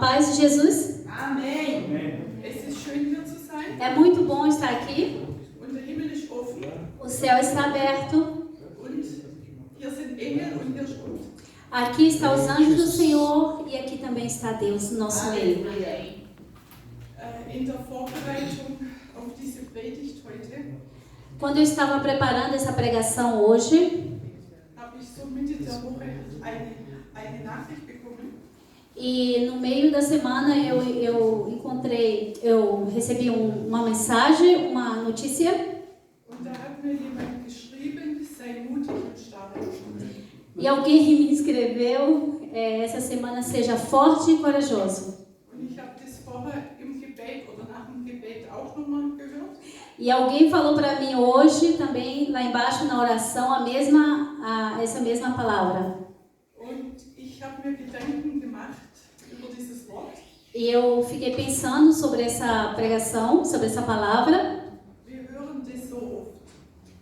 paz de Jesus? Amen. Es ist schön hier zu sein. É muito bom estar aqui. Und der Himmel ist offen. O céu está aberto. Und hier sind Engel und hier ist Gott. Aqui estão os anjos do Senhor e aqui também está Deus, nosso meio. In der Vorbereitung auf diese Predigt heute Quando eu estava preparando essa pregação hoje, habe ich so Mitte der Woche eine Nachricht bekommen. e no meio da semana eu recebi uma mensagem, uma notícia. Und da hat mir jemand geschrieben, sei mutig und stark. E alguém me escreveu, essa semana seja forte e corajoso. Und ich habe das vorher im Gebet oder nach dem Gebet auch nochmal gehört. E alguém falou para mim hoje também, lá embaixo na oração, essa mesma palavra. Und ich habe mir Gedanken gemacht über dieses Wort. E eu fiquei pensando sobre essa pregação, sobre essa palavra. Wir hören das so oft.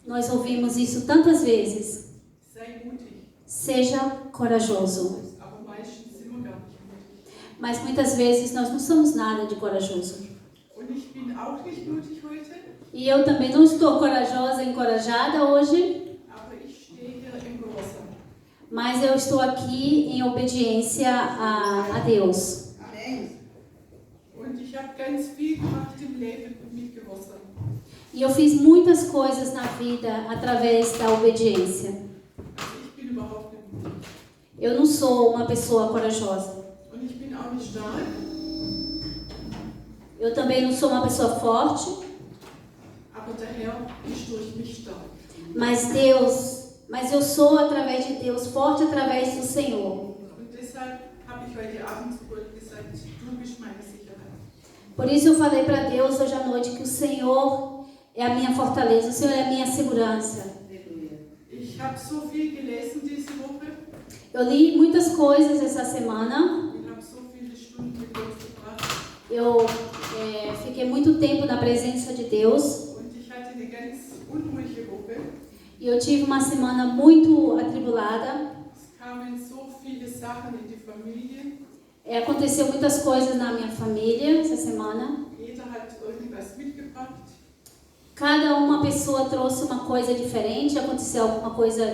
Nós ouvimos isso tantas vezes. Sei mutig. Seja corajoso. Aber meistens sind wir gar nicht mutig. Mas muitas vezes nós não somos nada de corajoso. Und ich bin auch nicht mutig heute. E eu também não estou corajosa, encorajada hoje. Aber ich stehe hier im Gehorsam. Mas eu estou aqui em obediência a Deus. Amen. Und ich habe ganz viel gemacht im Leben mit Gehorsam. E eu fiz muitas coisas na vida através da obediência. Also ich bin überhaupt nicht mutig. Eu não sou uma pessoa corajosa. Und ich bin auch nicht stark. Eu também não sou uma pessoa forte. Aber der Herr ist durch mich stark. Mas eu sou através de Deus, forte através do Senhor. Und deshalb habe ich heute Abend zu Gott gesagt, du bist meine Sicherheit. Por isso eu falei para Deus hoje à noite que o Senhor é a minha fortaleza, o Senhor é a minha segurança. Ich habe so viel gelesen diese Woche. Eu li muitas coisas essa semana. Ich habe so viele Stunden mit Gott verbracht. Eu fiquei muito tempo na presença de Deus. Und ich hatte eine ganz unruhige Woche. E eu tive uma semana muito atribulada. Es kamen so viele Sachen in die Familie. Aconteceu muitas coisas na minha família essa semana. Jeder hat irgendwas mitgebracht. Cada uma pessoa trouxe uma coisa diferente. Aconteceu alguma coisa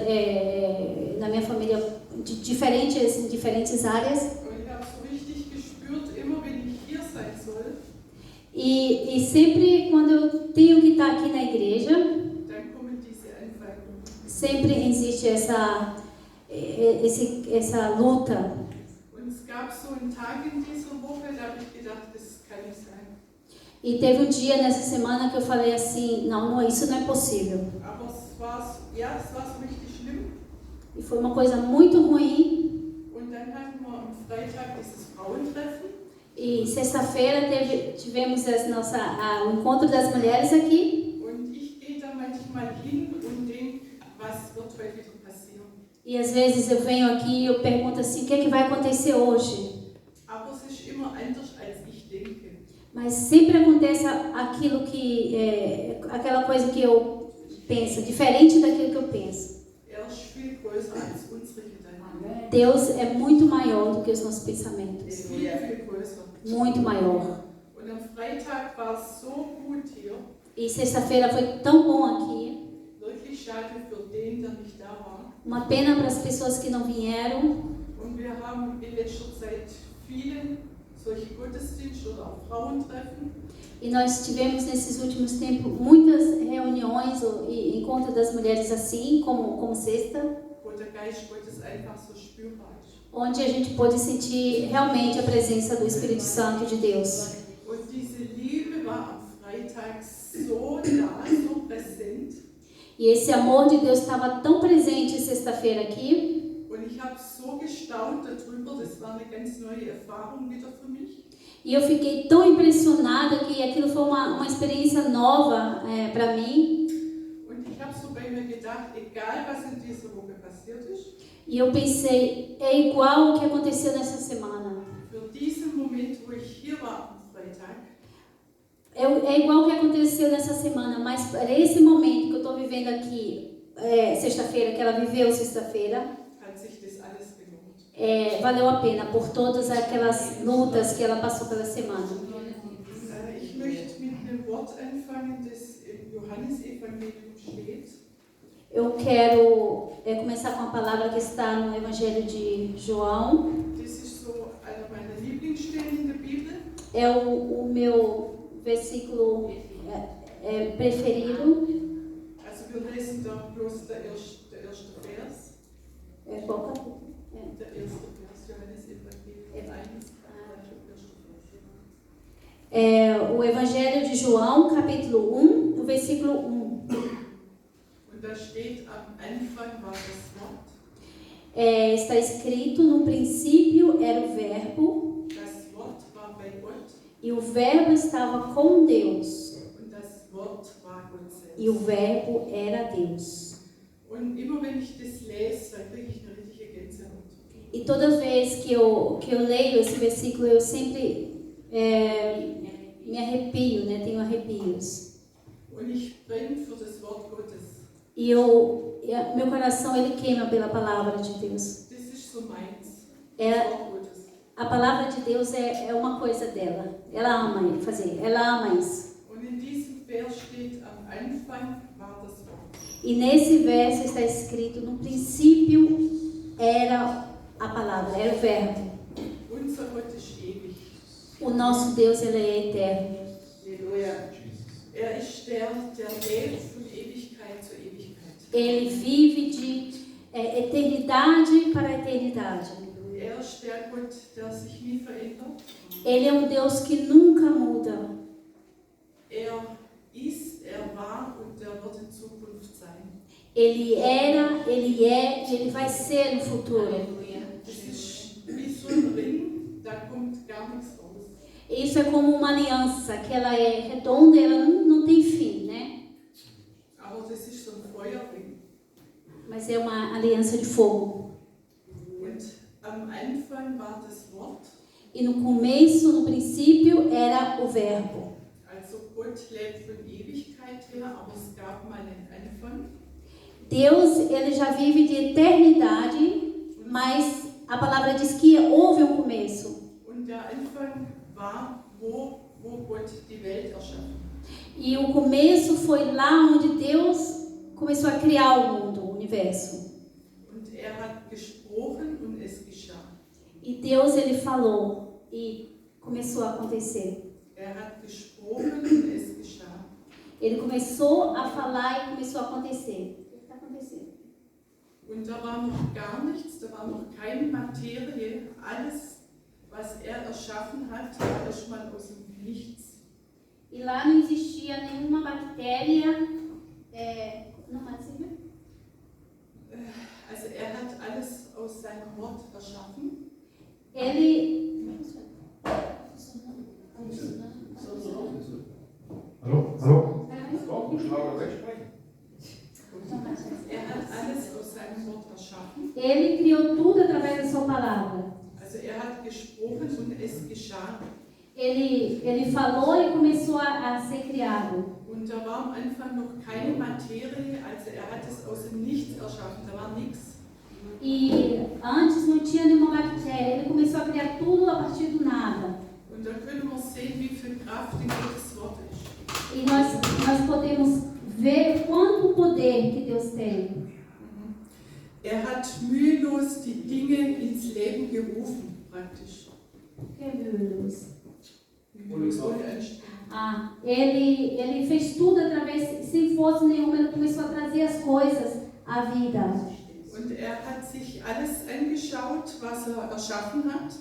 na minha família diferente, em diferentes áreas. Und ich habe so richtig gespürt, immer wenn ich hier sein soll, E sempre quando eu tenho que estar aqui na igreja, dann kommen diese Anfeindungen. sempre existe essa luta. Und es gab so einen Tag in dieser Woche, da habe ich gedacht, das kann nicht sein. E teve um dia nessa semana que eu falei assim, não, isso não é possível. Aber es war so richtig schlimm. E foi uma coisa muito ruim. Und dann hatten wir am Freitag dieses Frauentreffen. E sexta-feira tivemos o encontro das mulheres aqui. Und ich gehe da manchmal hin und denke, was wird heute wieder passieren? E às vezes eu venho aqui e eu pergunto assim, o que é que vai acontecer hoje? Aber es ist immer anders, als ich denke. Mas sempre acontece aquela coisa que eu penso, diferente daquilo que eu penso. Ist viel größer als unsere Gedanken. Deus é muito maior do que os nossos pensamentos. Ist viel, viel größer. Muito maior. Und am Freitag war es so gut hier. E sexta-feira foi tão bom aqui. Wirklich schade für den, der nicht da war. Uma pena para as pessoas que não vieram. Und wir haben in letzter Zeit viele solche Gottesdienste oder auch Frauentreffen. E nós tivemos nesses últimos tempos muitas reuniões e encontros das mulheres assim, como sexta, Wo der Geist Gottes einfach so spürbar ist. onde a gente pôde sentir realmente a presença do Espírito Santo de Deus. Und diese Liebe war am Freitag so da, so präsent. E esse amor de Deus estava tão presente sexta-feira aqui. Und ich habe so gestaunt darüber, das war eine ganz neue Erfahrung wieder für mich. E eu fiquei tão impressionada que aquilo foi uma experiência nova para mim. Und ich habe so bei mir gedacht, egal was in dieser Woche passiert ist, E eu pensei, é igual o que aconteceu nessa semana. für diesen Moment, wo ich hier war am Freitag, É igual o que aconteceu nessa semana, mas para esse momento que eu estou vivendo aqui, sexta-feira, que ela viveu sexta-feira, hat sich das alles gelohnt. valeu a pena por todas aquelas lutas que ela passou pela semana. Ich möchte mit einem Wort anfangen, das im Johannesevangelium steht. Eu quero começar com a palavra que está no Evangelho de João. Das ist so einer meiner Lieblingsstellen in der Bibel. É o meu versículo preferido. Also wir lesen da bloß der erste Vers. Qual capítulo? Der erste Vers, Johannesevangelium 1, der erste Vers. O Evangelho de João, capítulo 1, o versículo 1. Und da steht, am Anfang war das Wort. Está escrito, no princípio era o Verbo. Das Wort war bei Gott. E o Verbo estava com Deus. Und das Wort war Gott selbst. E o Verbo era Deus. Und immer wenn ich das lese, dann kriege ich eine richtige Gänsehaut. E toda vez que eu leio esse versículo, eu sempre me arrepio, né? Tenho arrepios. Und ich brenne für das Wort Gottes. E meu coração ele queima pela palavra de Deus. Das ist so meins. É, Das Wort Gottes. a palavra de Deus é uma coisa dela. Ela ama fazer, ela ama isso. Und in diesem Vers steht, am Anfang war das Wort. E nesse verso está escrito, no princípio era a palavra, era o Verbo. Unser Gott ist ewig. O nosso Deus ele é eterno. Halleluja. Ist der lebt von Ewigkeit zu Ewigkeit. Ele vive de eternidade para eternidade. Ist der Gott, der sich nie verändert. Ele é um Deus que nunca muda. Ist, war und wird in Zukunft sein. Ele era, ele é e ele vai ser no futuro. Das ist wie so ein Ring, da kommt gar nichts raus. Isso é como uma aliança, que ela é redonda e ela não tem fim, né? Aber das ist so ein Feuerring. Mas é uma aliança de fogo. Und am Anfang war das Wort. E no começo, no princípio, era o Verbo. Also Gott lebt von Ewigkeit her, aber es gab mal einen Anfang. Deus, ele já vive de eternidade, mas a palavra diz que houve um começo. Und der Anfang war, wo Gott die Welt erschaffen. E o começo foi lá onde Deus começou a criar o mundo, o universo. Und hat gesprochen und es geschah. E Deus, ele falou e começou a acontecer. Hat gesprochen und es geschah. Ele começou a falar e começou a acontecer. O que está acontecendo? Und da war noch gar nichts, da war noch keine Materie. Alles, was erschaffen hat, war erstmal aus dem Nichts. E lá não existia nenhuma bactéria. Não pode ser? Also hat alles aus seinem Wort erschaffen. Ele. Hallo? Hallo? Hat alles aus seinem Wort erschaffen. Ele criou tudo através da sua palavra. Also hat gesprochen und es geschah. Ele falou e começou a ser criado. Und da war am Anfang noch keine Materie, also hat es aus dem Nichts erschaffen, da war nichts. E antes não tinha nenhuma bactéria, ele começou a criar tudo a partir do nada. Und da können wir sehen, wie viel Kraft in Gottes Wort ist. E nós podemos ver quanto poder que Deus tem. Hat mühelos die Dinge ins Leben gerufen, praktisch. Que é Deus? Ohne Anstrengung. Ele fez tudo através, sem força nenhuma, ele começou a trazer as coisas à vida. Und hat sich alles angeschaut, was erschaffen hat.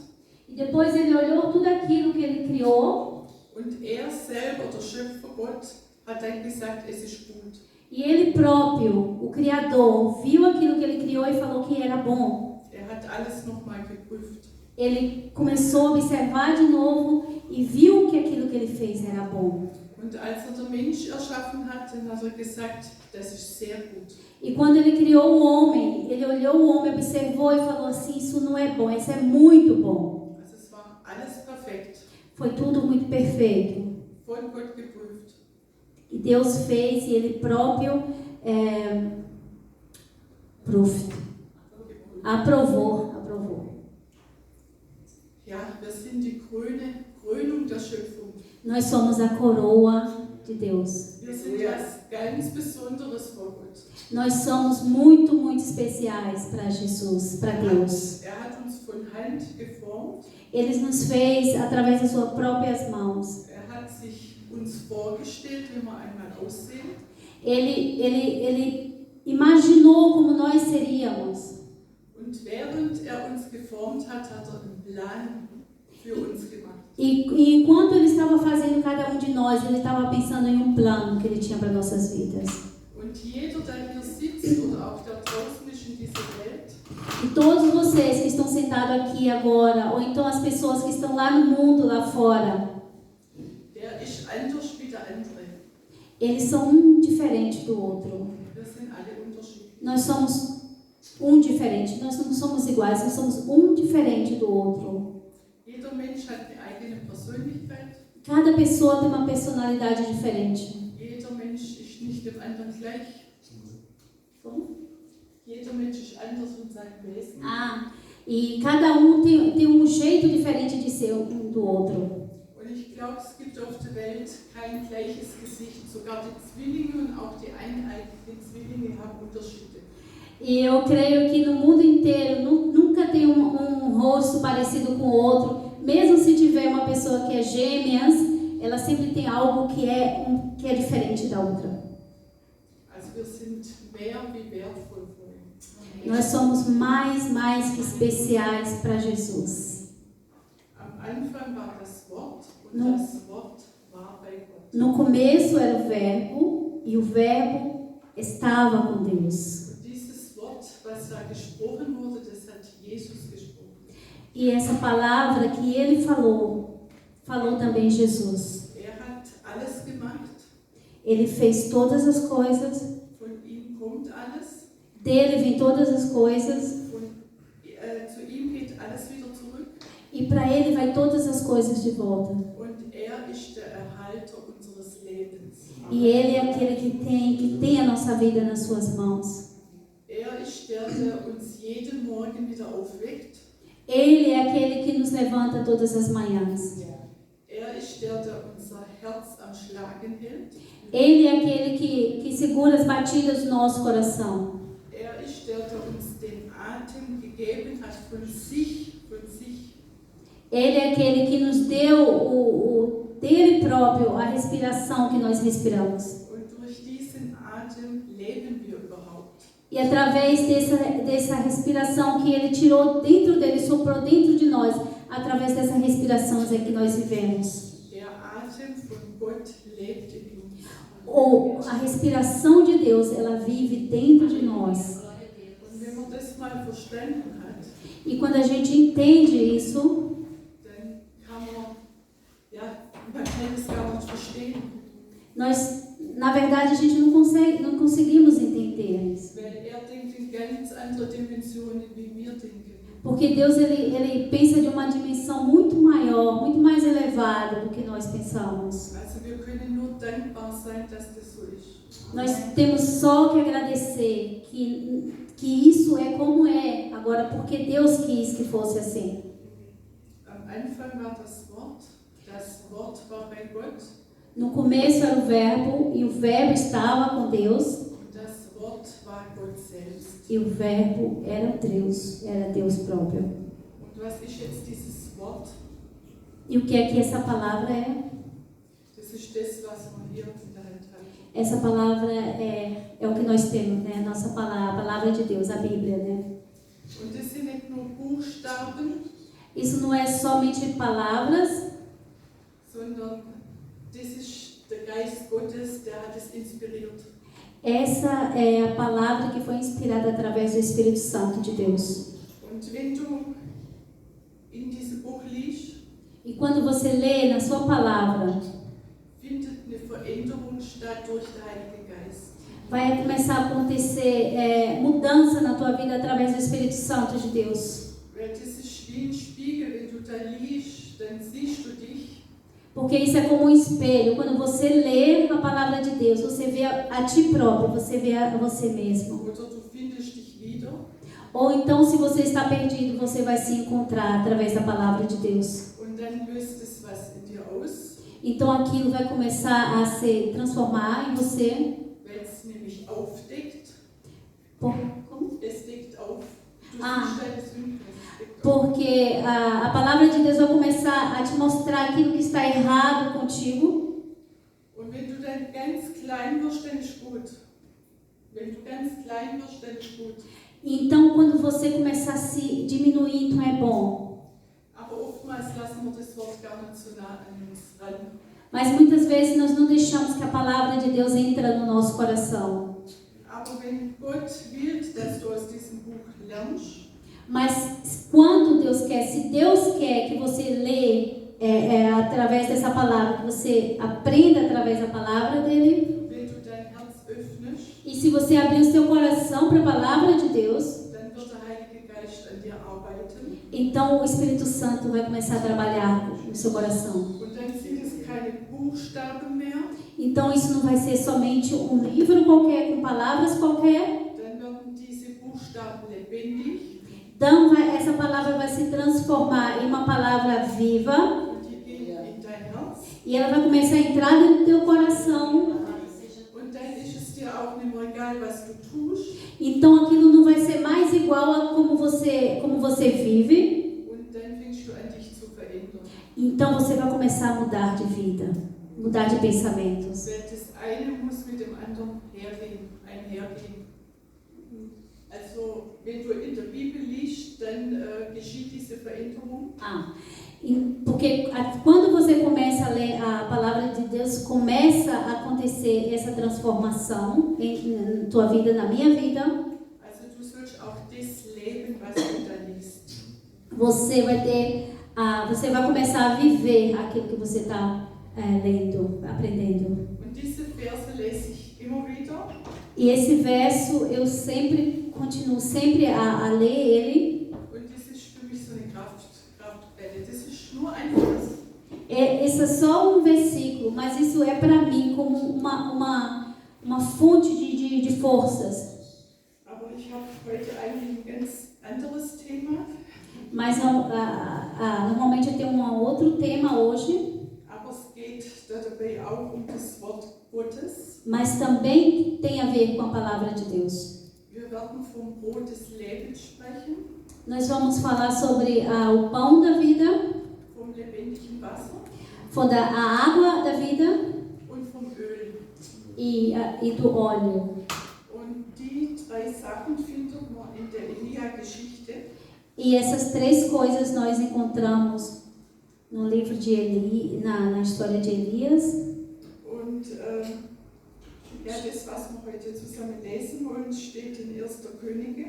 E depois ele olhou tudo aquilo que ele criou. Und selber, der Schöpfer Gott, hat dann gesagt, es ist gut. E ele próprio, o Criador, viu aquilo que ele criou e falou que era bom. Hat alles nochmal geprüft. Ele começou a observar de novo e viu que aquilo que ele fez era bom. Und als der Mensch erschaffen hat, dann hat gesagt, das ist sehr gut. E quando ele criou o homem, ele olhou o homem, observou e falou assim, isso não é bom, isso é muito bom. Also es war alles perfekt. Foi tudo muito perfeito. Von Gott geprüft. E Deus fez e ele próprio aprovou. Ja, wir sind die Krönung der Schöpfung. Nós somos a coroa de Deus. Wir sind was ganz Besonderes vor Gott. Nós somos muito, muito especiais para Jesus, para Deus. Hat uns von Hand geformt. Ele nos fez através das suas próprias mãos. Hat sich uns vorgestellt, wie wir einmal aussehen. Ele imaginou como nós seríamos. Und während uns geformt hat, hat einen Plan für uns gemacht. E enquanto ele estava fazendo cada um de nós, ele estava pensando em um plano que ele tinha para nossas vidas. Und jeder, der hier sitzt oder auch der draußen ist in dieser Welt, e todos vocês que estão sentados aqui agora, ou então as pessoas que estão lá no mundo, lá fora, der ist anders wie der andere. Eles são um diferente do outro. Wir sind alle unterschiedlich. Nós somos um diferente, nós não somos iguais, nós somos um diferente do outro. Jeder Mensch hat eine eigene Persönlichkeit. Cada pessoa tem uma personalidade diferente. Jeder Mensch ist nicht dem anderen gleich. Como? Jeder Mensch ist anders in seinem Wesen. E cada um tem um jeito diferente de ser um do outro. Und ich glaube, es gibt auf der Welt kein gleiches Gesicht. Sogar die Zwillinge und auch die eineigigen Zwillinge haben Unterschiede. E eu creio que no mundo inteiro nunca tem um rosto parecido com o outro. Mesmo se tiver uma pessoa que é gêmeas, ela sempre tem algo que é diferente da outra. Also wir sind mehr wie wertvoll für ihn. Nós somos mais que especiais para Jesus. Am Anfang war das Wort und das Wort war bei Gott. No começo era o verbo e o verbo estava com Deus. Was da gesprochen wurde, das hat Jesus gesprochen. E essa palavra que ele falou também Jesus. Hat alles gemacht. Ele fez todas as coisas. Von ihm kommt alles. Dele vem todas as coisas. Zu ihm geht alles wieder zurück. E para ele vai todas as coisas de volta. Und ist der Erhalter unseres Lebens. E ele é aquele que tem a nossa vida nas suas mãos. Ist der uns jeden Morgen wieder aufweckt. Ele é aquele que nos levanta todas as manhãs. Ist der unser Herz am Schlagen hält. Ele é aquele que segura as batidas do nosso coração. Ist der uns den Atem gegeben hat von sich. Ele é aquele que nos deu o dele próprio a respiração que nós respiramos. Und durch diesen Atem leben wir überhaupt. E através dessa respiração que ele tirou dentro dele, soprou dentro de nós, através dessa respiração é que nós vivemos. Der Atem von Gott lebt in uns. Ou a respiração de Deus, ela vive dentro de nós. Und wenn man das mal verstanden hat, e quando a gente entende isso, dann kann man kann es gar nicht verstehen. Na verdade, a gente não conseguimos entender isso. Denkt in ganz andere Dimensionen, wie wir denken. Porque Deus ele pensa de uma dimensão muito maior, muito mais elevada do que nós pensamos. Also wir können nur dankbar sein, dass das so ist. Nós temos só que agradecer que isso é como é agora, porque Deus quis que fosse assim. Am Anfang war das Wort war bei Gott. No começo era o verbo e o verbo estava com Deus. Das Wort war Gott selbst. E o verbo era Deus próprio. Und was ist jetzt dieses Wort? E o que é que essa palavra é? Das ist das, was man hier in der Hand hat. Essa palavra é o que nós temos, né? Nossa palavra, a palavra de Deus, a Bíblia, né? Und das sind nicht nur Buchstaben. Isso não é somente palavras, sondern das ist der Geist Gottes, der hat es inspiriert. Essa é a palavra que foi inspirada através do Espírito Santo de Deus. Und wenn du in diesem Buch liest, e quando você lê na sua palavra, findet eine Veränderung statt durch den Heiligen Geist. Vai começar a acontecer mudança na tua vida através do Espírito Santo de Deus. Weil das ist wie ein Spiegel, wenn du da liest, dann siehst du dich. Porque isso é como um espelho. Quando você lê a palavra de Deus, você vê a ti próprio, você vê a você mesmo. Ou então, se você está perdido, você vai se encontrar através da palavra de Deus. Und dann löst es was in dir aus, Então aquilo vai começar a se transformar em você. weil es nämlich aufdeckt. Como? Es deckt auf. Du Ah. siehst deine Sünden, es deckt auf. Porque a palavra de Deus vai começar a te mostrar aquilo que está errado contigo. Und wenn du dann ganz klein wirst, dann ist gut. Wenn du ganz klein wirst, dann ist gut. Então, quando você começar a se diminuir, então é bom. Aber oftmals lassen wir das Wort gar nicht so nah an uns ran. Mas muitas vezes nós não deixamos que a palavra de Deus entre no nosso coração. Aber wenn Gott will, dass du aus diesem Buch lernst, Mas quando Deus quer, se Deus quer que você lê através dessa palavra, que você aprenda através da palavra dele, wenn du dein Herz öffnest, e se você abrir o seu coração para a palavra de Deus, dann wird der Heilige Geist an dir arbeiten. então o Espírito Santo vai começar a trabalhar no seu coração. Und dann sind es keine Buchstaben mehr, Então isso não vai ser somente um livro qualquer, com palavras qualquer. dann werden diese Buchstaben lebendig Então essa palavra vai se transformar em uma palavra viva und die gehen in dein Herz. e ela vai começar a entrar dentro do teu coração. Und dann ist es dir auch nicht mehr egal, was du tust. Então aquilo não vai ser mais igual a como você vive. Und dann fängst du an, dich zu verändern. Então você vai começar a mudar de vida, mudar de pensamentos. Weil das eine muss mit dem anderen einhergehen. Also, wenn du in der Bibel liest, dann geschieht diese Veränderung. Porque quando você começa a ler a palavra de Deus, começa a acontecer essa transformação em tua vida, na minha vida. Also, du sollst auch das leben, was du da liest. Você vai começar a viver aquilo que você está lendo, aprendendo. Und diese Verse lese ich immer wieder. E esse verso eu continuo sempre a ler ele. Und das ist für mich so eine Kraftquelle. Das ist nur ein Vers. Esse é só um versículo, mas isso é para mim como uma fonte de forças. Aber ich habe heute eigentlich ein ganz anderes Thema. Mas normalmente eu tenho um outro tema hoje. Aber es geht dabei auch um das Wort Gottes. Mas também tem a ver com a palavra de Deus. Wir werden vom Brot des Lebens sprechen. Nós vamos falar sobre o pão da vida, Vom lebendigen Wasser a água da vida und vom Öl. e do óleo. Und die drei Sachen findet man in der Elia-Geschichte. E essas três coisas nós encontramos no livro de Eli, na história de Elias. Und das, was wir heute zusammen lesen wollen, steht in 1. Könige.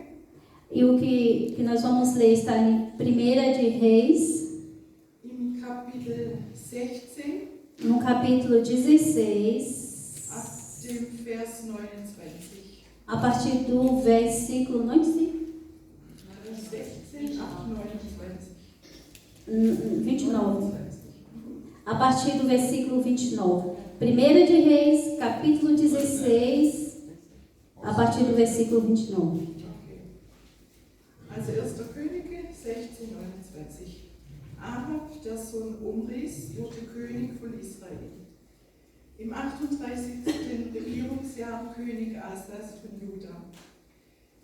E o que nós vamos ler está em 1 de Reis, Im Kapitel 16, no capítulo 16, ab dem Vers 29. a partir do versículo 95. 16 ab 29. A partir do versículo 29. 1 de Reis, capítulo 16, a partir do versículo 29. Okay. Also 1. Könige 16, 29. Ahab, der Sohn Omris, wurde König von Israel. Im 38. Regierungsjahr König Asas von Juda.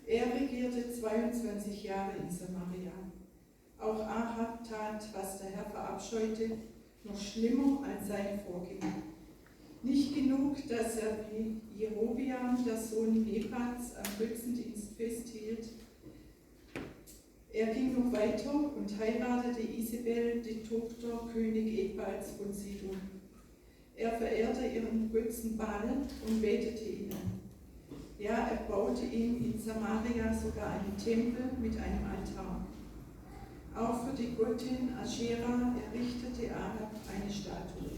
Er regierte 22 Jahre in Samaria. Auch Ahab tat, was der Herr verabscheute, noch schlimmer als sein Vorgänger. Nicht genug, dass er wie Jerobeam, der Sohn Nebats, am Götzendienst festhielt. Er ging noch weiter und heiratete Isabel, die Tochter König Ebals von Sidon. Er verehrte ihren Götzen Baal und betete ihn an. Ja, er baute ihm in Samaria sogar einen Tempel mit einem Altar. Auch für die Göttin Aschera errichtete Ahab eine Statue.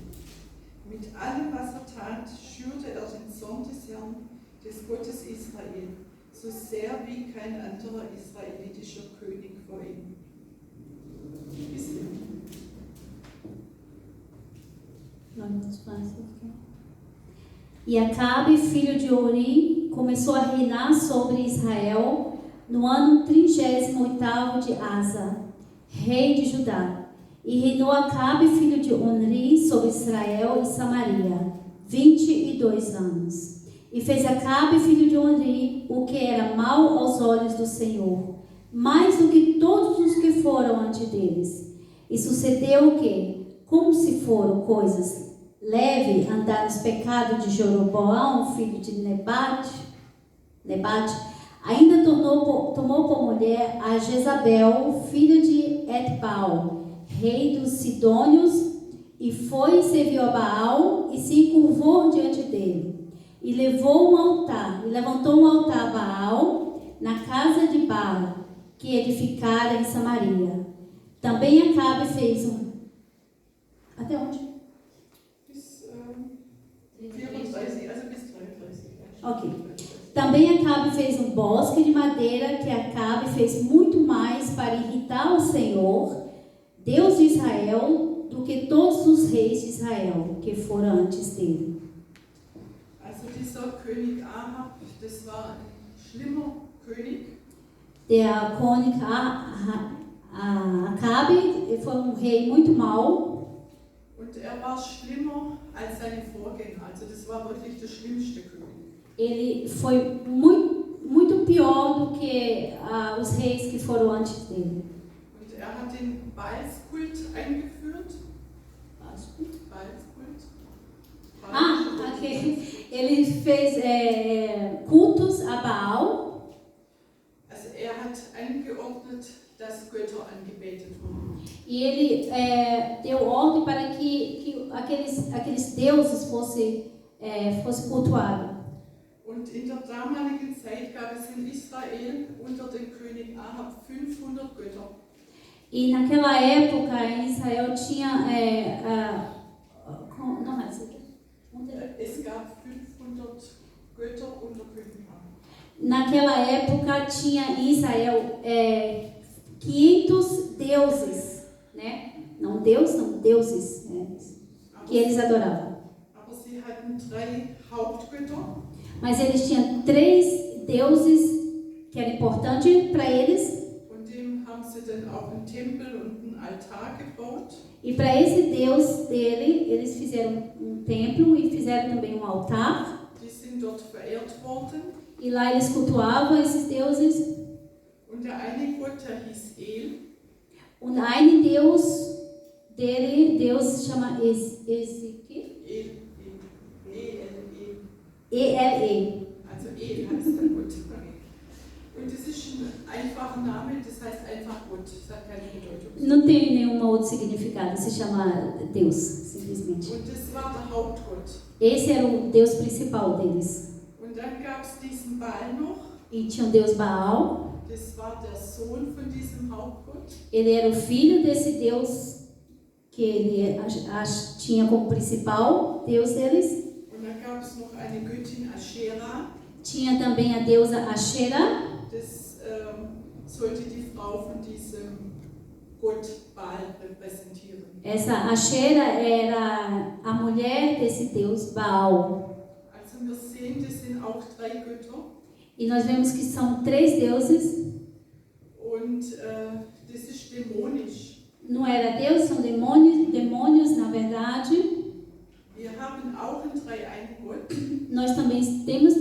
Mit allem, was er tat, schürte er den Zorn des Herrn, des Gottes Israel, so sehr wie kein anderer israelitischer König vor ihm. E Acabe, filho de Ori, começou a reinar sobre Israel no ano 38º de Asa, rei de Judá. E reinou Acabe, filho de Onri, sobre Israel e Samaria, 22 anos. E fez Acabe, filho de Onri, o que era mal aos olhos do Senhor, mais do que todos os que foram antes deles. E sucedeu o que, como se foram coisas leves, andar nos pecados de Jeroboão, filho de Nebate, ainda tomou por mulher a Jezabel, filha de Etbaal, rei dos Sidônios, e foi e serviu a Baal e se encurvou diante dele. E levantou um altar a Baal na casa de Baal, que edificara em Samaria. Também Acabe fez um... Até onde? Bis 34, also bis 33. Ok. Também Acabe fez um bosque de madeira, que Acabe fez muito mais para irritar o Senhor, Deus de Israel, do que todos os reis de Israel que foram antes dele. Also dieser König Ahab, das war ein schlimmer König. Der König Acabe foi um rei muito mau. Und war schlimmer als seine Vorgänger. Also das war wirklich der schlimmste König. Ele foi muito pior do que os reis que foram antes dele. Und hat den Baalskult eingeführt. Baalskult? Ok. Ele fez cultos a Baal. Also hat angeordnet, dass Götter angebetet wurden. E ele deu ordem para que aqueles deuses fossem cultuados. Und in der damaligen Zeit gab es in Israel unter dem König Ahab 500 Götter. E naquela época em Israel tinha es gab 500 Götter unter König Ahab. Naquela época tinha em Israel 500 deuses, né? Não Deus, não deuses, que eles adoravam. Aber sie hatten 3 Hauptgötter. Mas eles tinham 3 deuses que era importante para eles. Und dem haben sie dann auch einen Tempel und einen Altar gebaut. E para esse Deus dele, eles fizeram um templo e fizeram também um altar. Die sind dort verehrt worden. E lá eles cultuavam esses deuses. Und der eine Gott, der hieß El. Und ein Deus dele, Deus se chama E-L-E. Also El heißt der Gott. Und das ist ein einfacher Name, das heißt einfach Gott, das hat keine Bedeutung. Não tem nenhum outro significado, se chama Deus, simplesmente. Und das war der Hauptgott. Esse era o Deus principal deles. Und dann gab es diesen Baal noch. E tinha o Deus Baal. Das war der Sohn von diesem Hauptgott. Ele era o filho desse Deus que ele tinha como principal Deus deles. Und dann gab es noch eine Göttin Aschera. Tinha também a deusa Aschera. Das sollte die Frau von diesem Gott Baal repräsentieren. Essa Aschera era a mulher desse Deus Baal. Also wir sehen, das sind auch 3 Götter. E nós vemos que são 3 deuses. Und das ist dämonisch. Não era Deus, são demônios na verdade. Wir haben auch einen dreieinigen Gott. Nós também temos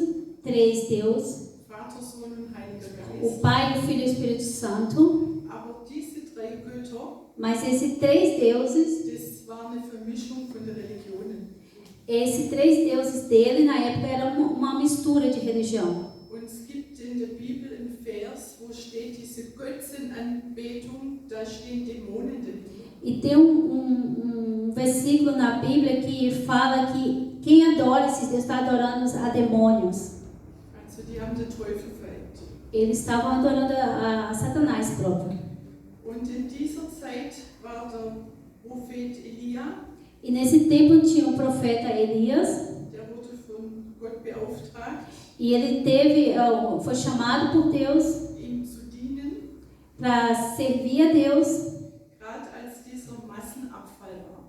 3 deuses. Vater, Sohn und Heiliger O Geist. Pai, o Filho e o Espírito Santo. Aber diese 3 Götter, Mas esses 3 deuses, das war eine Vermischung von den Religionen. esses 3 deuses dele na época era uma mistura de religião. Und es gibt in der Bibel einen Vers, wo steht diese Götzenanbetung, da stehen Dämonen dahinter. E tem um versículo na Bíblia que fala que quem adora esses deuses está adorando a demônios. Also die haben den Teufel verehrt. Eles estavam adorando a Satanás próprio. Und in dieser Zeit war der Prophet Elia, E nesse tempo tinha o profeta Elias. der wurde von Gott beauftragt, E ele foi chamado por Deus ihm zu dienen, para servir a Deus. gerade als dieser Massenabfall war.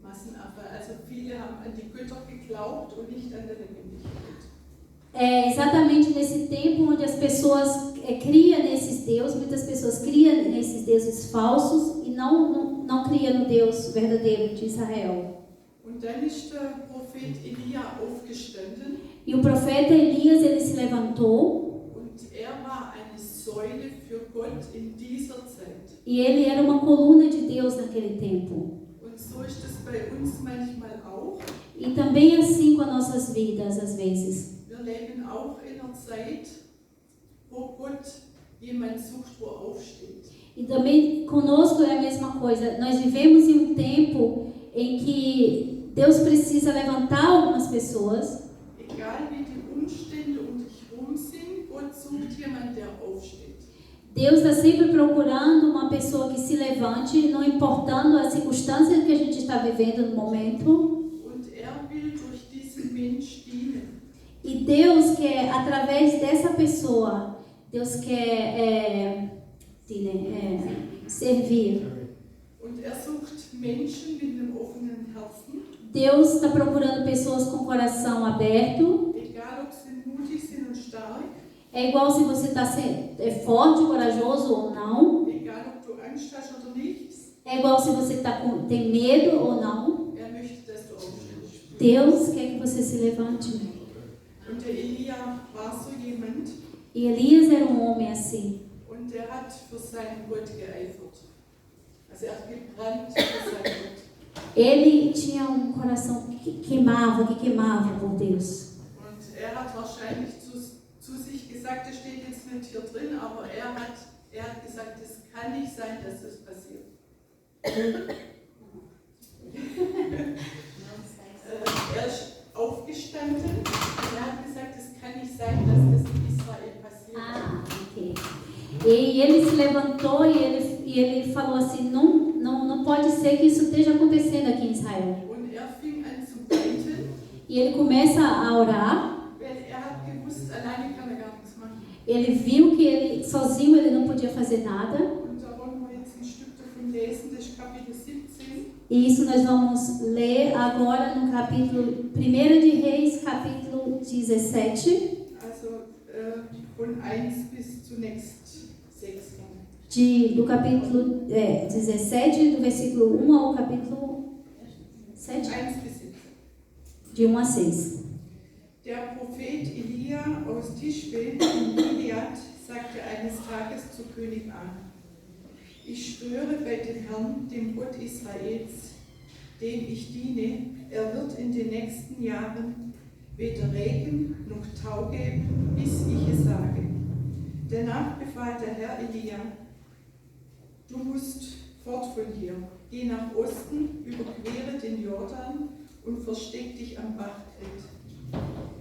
Massenabfall, also viele haben an die Götter geglaubt und nicht an der Lebendigkeit. Exatamente nesse tempo onde as pessoas cria nesses deuses, muitas pessoas criam nesses deuses falsos e não criam no Deus verdadeiro de Israel. Und dann ist der Prophet Elia aufgestanden E o profeta Elias, ele se levantou und war eine Säule für Gott in dieser Zeit. e ele era uma coluna de Deus naquele tempo. Und so ist es bei uns manchmal auch. E também assim com as nossas vidas, às vezes. Wir leben auch in einer Zeit, wo Gott jemand sucht, wo er aufsteht. E também conosco é a mesma coisa. Nós vivemos em um tempo em que Deus precisa levantar algumas pessoas. Egal wie die Umstände um dich herum sind, Gott sucht jemand, der aufsteht. Deus está sempre procurando uma pessoa que se levante, não importando as circunstâncias que a gente está vivendo no momento. Und will durch diesen Mensch dienen. E Deus quer, através dessa pessoa, Deus quer servir. Und sucht Menschen mit einem offenen Herzen. Deus está procurando pessoas com o coração aberto. Egal ob sie mutig sind und stark. É igual se você está forte, corajoso ou não. Egal ob du Angst hast oder nicht. É igual se você tem medo ou não. Möchte, dass du aufstehst. Deus quer que você se levante. Und der Elia war so jemand. E Elias era um homem assim. Und hat für seinen Gott geeifert. Also hat gebrannt für seinen Gott. Ele tinha um coração que queimava por Deus. Und hat wahrscheinlich zu sich gesagt, das steht jetzt nicht hier drin, aber hat gesagt, es kann nicht sein, dass das passiert. Ist aufgestanden und hat gesagt, es kann nicht sein, dass das in Israel passiert. Ah, ok. E ele se levantou e ele falou assim, não pode ser que isso esteja acontecendo aqui em Israel. Und fing an zu beten. E ele começa a orar. Weil hat gewusst, alleine kann gar nichts machen. Ele viu que ele sozinho ele não podia fazer nada. Und da wollen wir jetzt ein Stück davon lesen, das ist Kapitel 17. E isso nós vamos ler agora no capítulo 1 de Reis, capítulo 17. Also von 1 bis zunächst 6. Do capítulo 17, do versículo 1 ao capítulo 7. 1 bis 7. De 1 a 6. Der Prophet Elia aus Tischbe in Gilead sagte eines Tages zu König Ahab: Ich schwöre bei dem Herrn, dem Gott Israels, dem ich diene, er wird in den nächsten Jahren weder Regen noch Tau geben, bis ich es sage. Danach befahl der Herr Elia: Du musst fort von hier, geh nach Osten, überquere den Jordan und versteck dich am Bach Krit.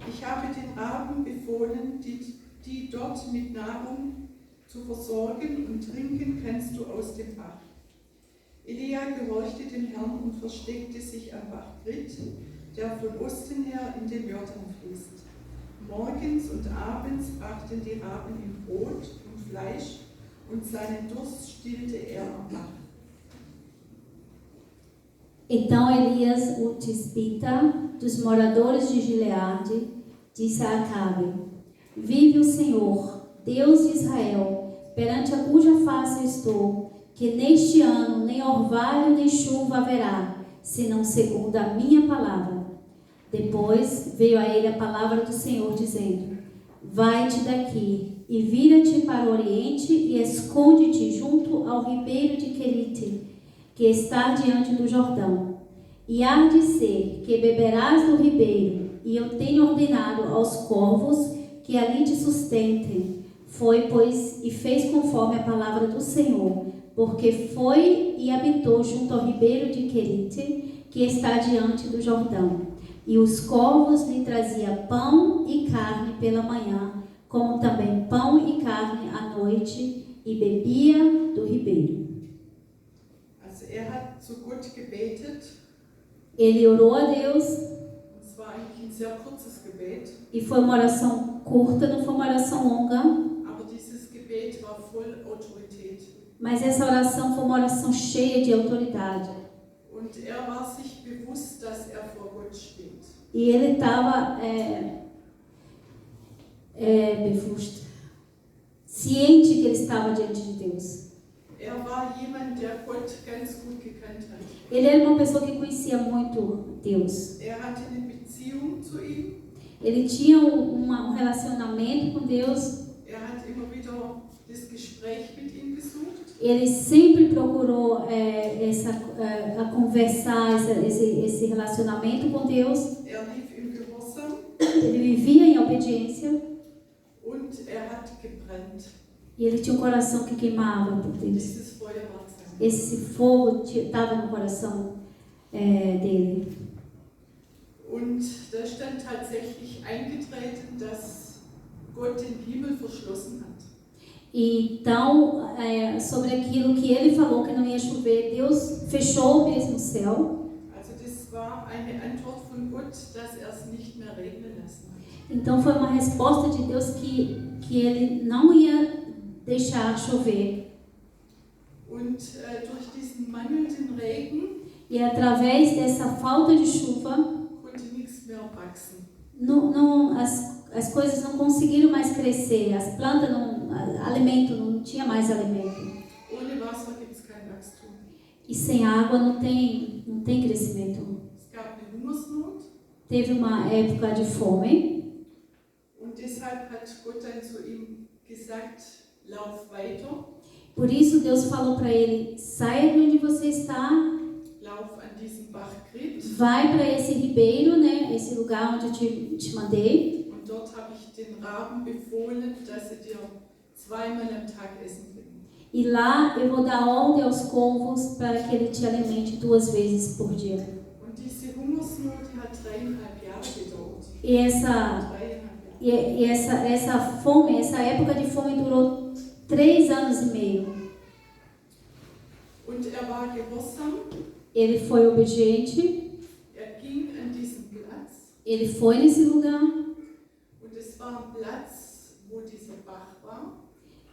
Ich habe den Raben befohlen, die dort mit Nahrung zu versorgen, und trinken kannst du aus dem Bach. Elia gehorchte dem Herrn und versteckte sich am Bach Krit, der von Osten her in den Jordan fließt. Morgens und abends brachten die Raben ihm Brot und Fleisch, und seinen Durst stillte er am Bach. Então Elias, o tisbita, dos moradores de Gileade, disse a Acabe: Vive o Senhor, Deus de Israel, perante a cuja face eu estou, que neste ano nem orvalho nem chuva haverá, senão segundo a minha palavra. Depois veio a ele a palavra do Senhor, dizendo: Vai-te daqui e vira-te para o oriente e esconde-te junto ao ribeiro de Querite, que está diante do Jordão. E há de ser que beberás do ribeiro, e eu tenho ordenado aos corvos que ali te sustentem. Foi, pois, e fez conforme a palavra do Senhor, porque foi e habitou junto ao ribeiro de Querite, que está diante do Jordão. E os corvos lhe traziam pão e carne pela manhã, como também pão e carne à noite, e bebia do ribeiro. Also hat zu Gott gebetet. Ele orou a Deus. Es war eigentlich ein sehr kurzes Gebet. E foi uma oração curta, não foi uma oração longa. Aber dieses Gebet war voll Autorität. Mas essa oração foi uma oração cheia de autoridade. Und war sich bewusst, dass vor Gott steht. E ele estava ciente que ele estava diante de Deus. Er war jemand, der Gott ganz gut gekannt hat. Ele era uma pessoa que conhecia muito Deus. Er hatte eine Beziehung zu ihm. Ele tinha um relacionamento com Deus. Er hat immer wieder das Gespräch mit ihm gesucht. Ele sempre procurou conversar esse relacionamento com Deus. Er lief im Gehorsam Ele vivia em obediência und er hat gebrannt. e ele tinha um coração que queimava por Deus. Dieses Feuer war sein. Esse fogo estava no coração dele. Und da stand tatsächlich eingetreten, dass Gott den Himmel verschlossen hat. Então, sobre aquilo que ele falou que não ia chover, Deus fechou mesmo o céu. Also das war eine Antwort von Gott, dass er es nicht mehr regnen lassen hat. Então foi uma resposta de Deus que ele não ia deixar chover. Und durch diesen mangelnden Regen E através dessa falta de chuva, konnte nichts mehr wachsen. as coisas não conseguiram mais crescer, as plantas alimento não tinha mais alimento. Ohne Wasser gibt es kein Wachstum. E sem água não tem crescimento. Es gab eine Hungersnot Teve uma época de fome und deshalb hat Gott dann zu ihm gesagt, lauf weiter, por isso Deus falou para ele: saia de onde você está, lauf an diesem Bach Krit vai para esse ribeiro, né, esse lugar onde eu te mandei. und dort habe ich den Raben befohlen, dass sie dir zweimal am Tag Essen bringen. E lá eu vou dar ordem aos corvos para que ele te alimente 2 vezes por dia. Und diese Hungersnot, die hat 3,5 Jahre gedauert. E essa fome, essa época de fome durou 3 anos e meio. Und er war gehorsam, Ele foi obediente, er ging an diesen Platz ele foi nesse lugar. und es war ein Platz, wo dieser Bach war.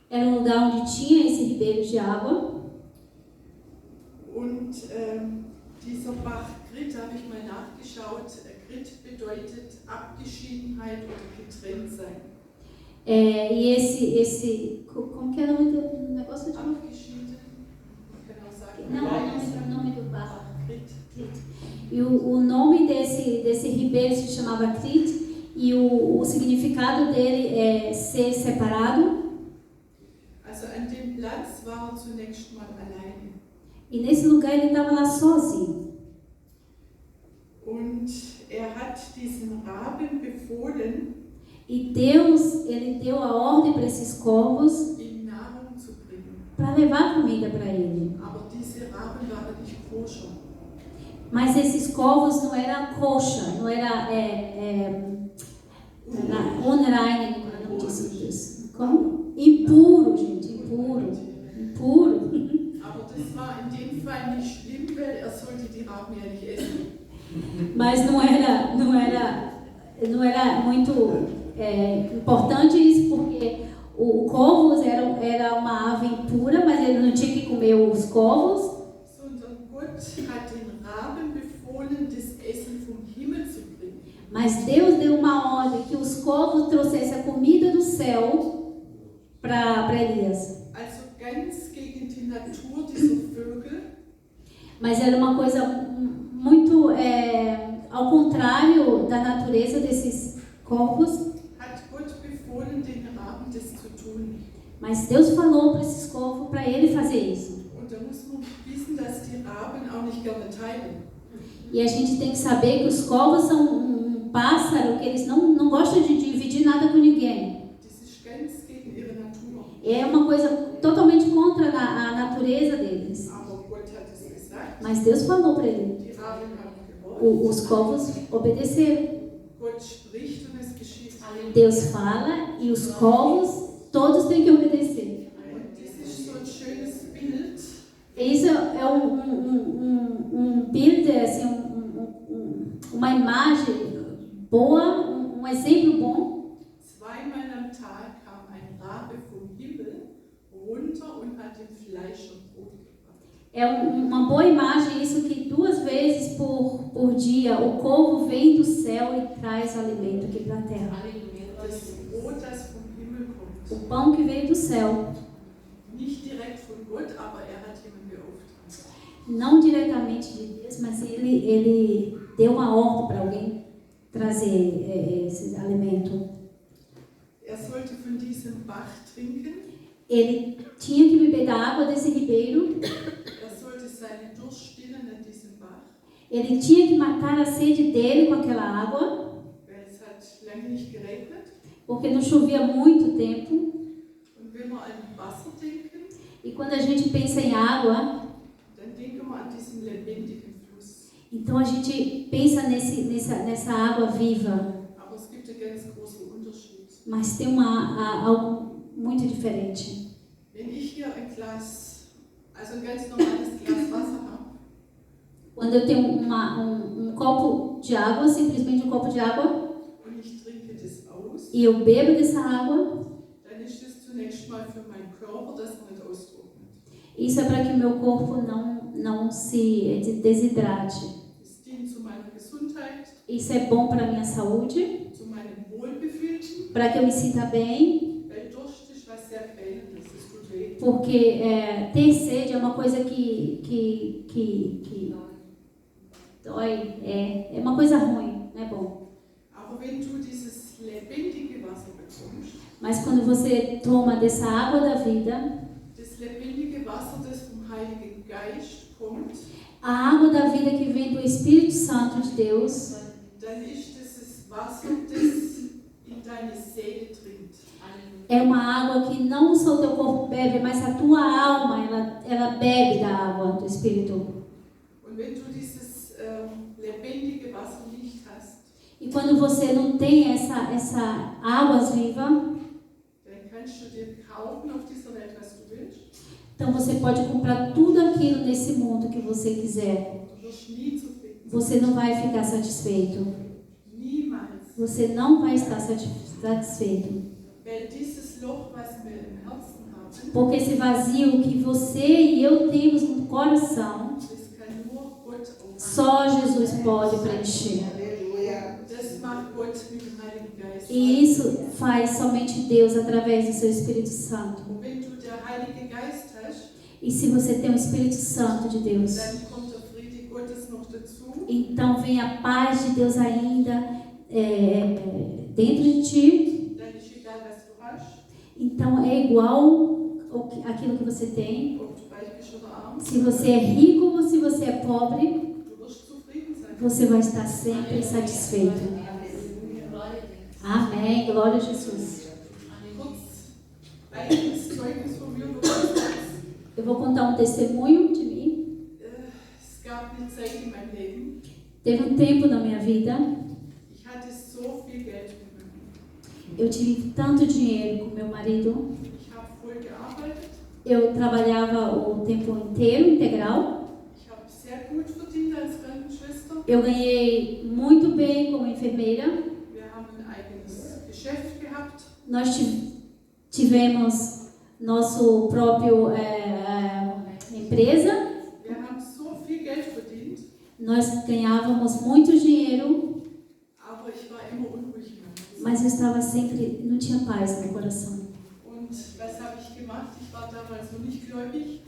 Era um lugar onde tinha esse ribeiro de água. Und dieser Bach Krit, habe ich mal nachgeschaut, Krit bedeutet Abgeschiedenheit oder getrennt sein. E esse como que é o nome do negócio de novo? Abgeschieden, man kann auch sagen, Não, o nome do barro. Bach Krit. E o nome desse ribeiro se chamava Krit, e o significado dele é ser separado. Also an dem Platz war er zunächst mal alleine. E nesse lugar ele estava lá sozinho. Und er hat diesen Raben befohlen, E Deus, ele deu a ordem para esses corvos ihm Nahrung zu bringen. para levar comida para ele. Aber diese Raben waren nicht koscher. Mas esses corvos não era kosher, não era unrein, como é o nome disso? Como? Impuro, gente, impuro. Aber das war in dem Fall nicht schlimm, weil er sollte die Raben ja nicht essen. Mas não era muito importante isso, porque o corvos era uma ave impura, mas ele não tinha que comer os corvos. Sondern Gott hat den Raben befohlen, das Essen vom Himmel zu bringen. Mas Deus deu uma ordem que os corvos trouxessem a comida do céu para Elias. Also ganz gegen die Natur dieser Vögel. Mas era uma coisa muito ao contrário da natureza desses corvos. Hat Gott befohlen, den Raben das zu tun. Mas Deus falou para esses corvos para ele fazer isso. Und da muss man wissen, dass die Raben auch nicht gerne teilen. E a gente tem que saber que os corvos são um pássaro que eles não gostam de dividir nada com ninguém. Das ist ganz gegen ihre Natur. É uma coisa totalmente contra a natureza deles. Aber Gott hat es gesagt. Mas Deus falou para ele. Die Raben haben gehorcht. Os corvos obedeceram. Gott spricht und es geschieht. Deus fala e os corvos todos têm que obedecer. Und das ist so ein schönes Bild. Isso é bild, assim, uma imagem boa, um exemplo bom. Zweimal am Tag kam ein Rabe vom Himmel runter und hat ihm Fleisch und Brot gebracht. É uma boa imagem isso, que 2 vezes por dia o corvo vem do céu e traz alimento aqui para a terra. Das Brot, das vom Himmel kommt. o pão que veio do céu. Nicht direkt von Gott, aber er hat jemanden beauftragt. Não diretamente de Deus, mas ele deu uma ordem para alguém trazer esse alimento. Er sollte von diesem Bach trinken. Ele tinha que beber da água desse ribeiro. Er sollte seinen Durst stillen an diesem Bach. Ele tinha que matar a sede dele com aquela água, Weil es hat lange nicht geregnet. porque não chovia muito tempo. Und wenn wir an Wasser denken, E quando a gente pensa em água, dann denken wir an diesen lebendigen Fluss. então a gente pensa nessa água viva. Aber es gibt einen ganz großen Unterschied. Mas tem algo muito diferente. Wenn ich hier ein Glas, also ein ganz normales Glas Wasser habe, Quando eu tenho um copo de água, simplesmente um copo de água, und ich trinke das aus, e eu bebo dessa água, dann ist es zunächst mal für meinen Körper, dass er nicht austrocknet. isso é para que o meu corpo não se desidrate. Es dient zu meiner Gesundheit, Isso é bom para a minha saúde, zu meinem Wohlbefinden, para que eu me sinta bem, weil Durst ist was sehr Quälendes, es tut weh. porque ter sede é uma coisa que dói, é uma coisa ruim, não é bom. Aber wenn du dieses lebendige Wasser bekommst, Mas quando você toma dessa água da vida, das lebendige Wasser, das vom Heiligen Geist kommt, a água da vida que vem do Espírito Santo de Deus, dann ist dieses Wasser, das in deine Seele dringt. é uma água que não só o teu corpo bebe, mas a tua alma, ela bebe da água do Espírito. Und wenn du dieses lebendige Wasser nicht hast, E quando você não tem essa água viva, dann kannst du dir kaufen auf dieser Welt, was du willst. então você pode comprar tudo aquilo nesse mundo que você quiser. Du wirst nie zufrieden sein. Você não vai ficar satisfeito. Niemals. Você não vai estar satisfeito. Weil dieses Loch, was wir im Herzen haben, Porque esse vazio que você e eu temos no coração, das kann nur Gott aufnehmen. só Jesus pode preencher. Das macht Gott mit dem Heiligen Geist. E isso faz somente Deus através do seu Espírito Santo. Und wenn du der Heilige Geist hast, E se você tem o Espírito Santo de Deus, dann kommt der Friede Gottes noch dazu. então vem a paz de Deus ainda dentro de ti. Dann ist egal, was du hast, Então é igual aquilo que você tem. ob du reich bist oder arm, Se você é rico ou se você é pobre, du wirst zufrieden sein. você vai estar sempre satisfeito. Amém. Glória a Jesus. Kurz, eigenes Zeugnis von mir, nur ganz kurz. Eu vou contar um testemunho de mim. Es gab eine Zeit in meinem Leben, Teve um tempo na minha vida, ich hatte so viel Geld mit meinem Mann. eu tive tanto dinheiro com meu marido. Ich habe voll gearbeitet, Eu trabalhava o tempo inteiro, integral. ich habe sehr gut verdient als Krankenschwester. Eu ganhei muito bem como enfermeira. Wir haben ein eigenes Geschäft gehabt. Nós tivemos nosso próprio empresa. Wir haben so viel Geld verdient, Nós ganhávamos muito dinheiro, aber ich war immer unruhig in meinem Herzen. mas eu estava sempre, não tinha paz no coração. Und was habe ich gemacht? Ich war damals noch nicht gläubig.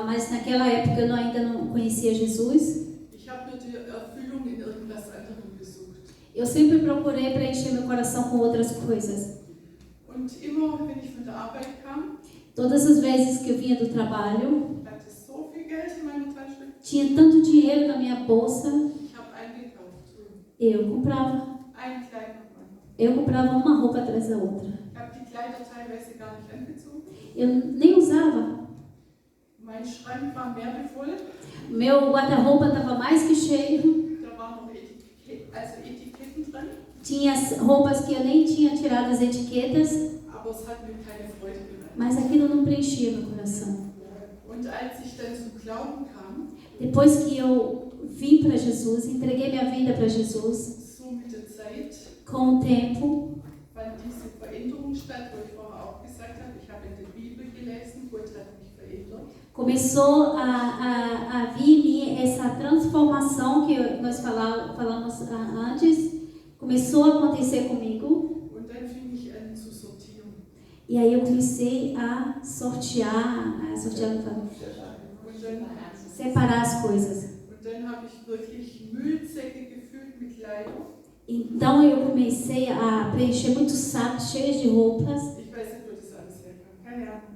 Mas naquela época eu ainda não conhecia Jesus. Ich habe mir die Erfüllung in irgendwas anderem gesucht. Eu sempre procurei preencher meu coração com outras coisas. Und immer, wenn ich von der Arbeit kam, Todas as vezes que eu vinha do trabalho, hatte ich so viel Geld in meiner Tasche. tinha tanto dinheiro na minha bolsa, Ich habe eingekauft. eu comprava. Ein Kleid nach dem anderen. Eu comprava uma roupa atrás da outra. Ich habe die Kleider teilweise gar nicht angezogen. Eu nem usava. Mein Schrank war mehr wie voll. Meu guarda-roupa estava mais que cheio. Da waren noch Etiketten dran. Tinha as roupas que eu nem tinha tirado as etiquetas, Aber es hat mir keine Freude gemacht. mas aquilo não preenchia meu coração. Und als ich dann zum Glauben kam, Depois que eu vim para Jesus, entreguei minha vida para Jesus, so mit der Zeit, com o tempo, fand diese Veränderung statt, wo ich vorher auch gesagt habe, ich habe in der Bibel gelesen, Gott hat mich verändert. começou a vir em mim essa transformação que nós falamos antes, começou a acontecer comigo. Und dann fing ich an zu sortieren. E aí eu comecei a sortear não falo, Und dann, separar as coisas. und dann habe ich wirklich Müllsäcke gefüllt mit Kleidung. Então eu comecei a preencher muitos sacos cheios de roupas. Ich weiß nicht, wo das alles herkam. Keine Ahnung.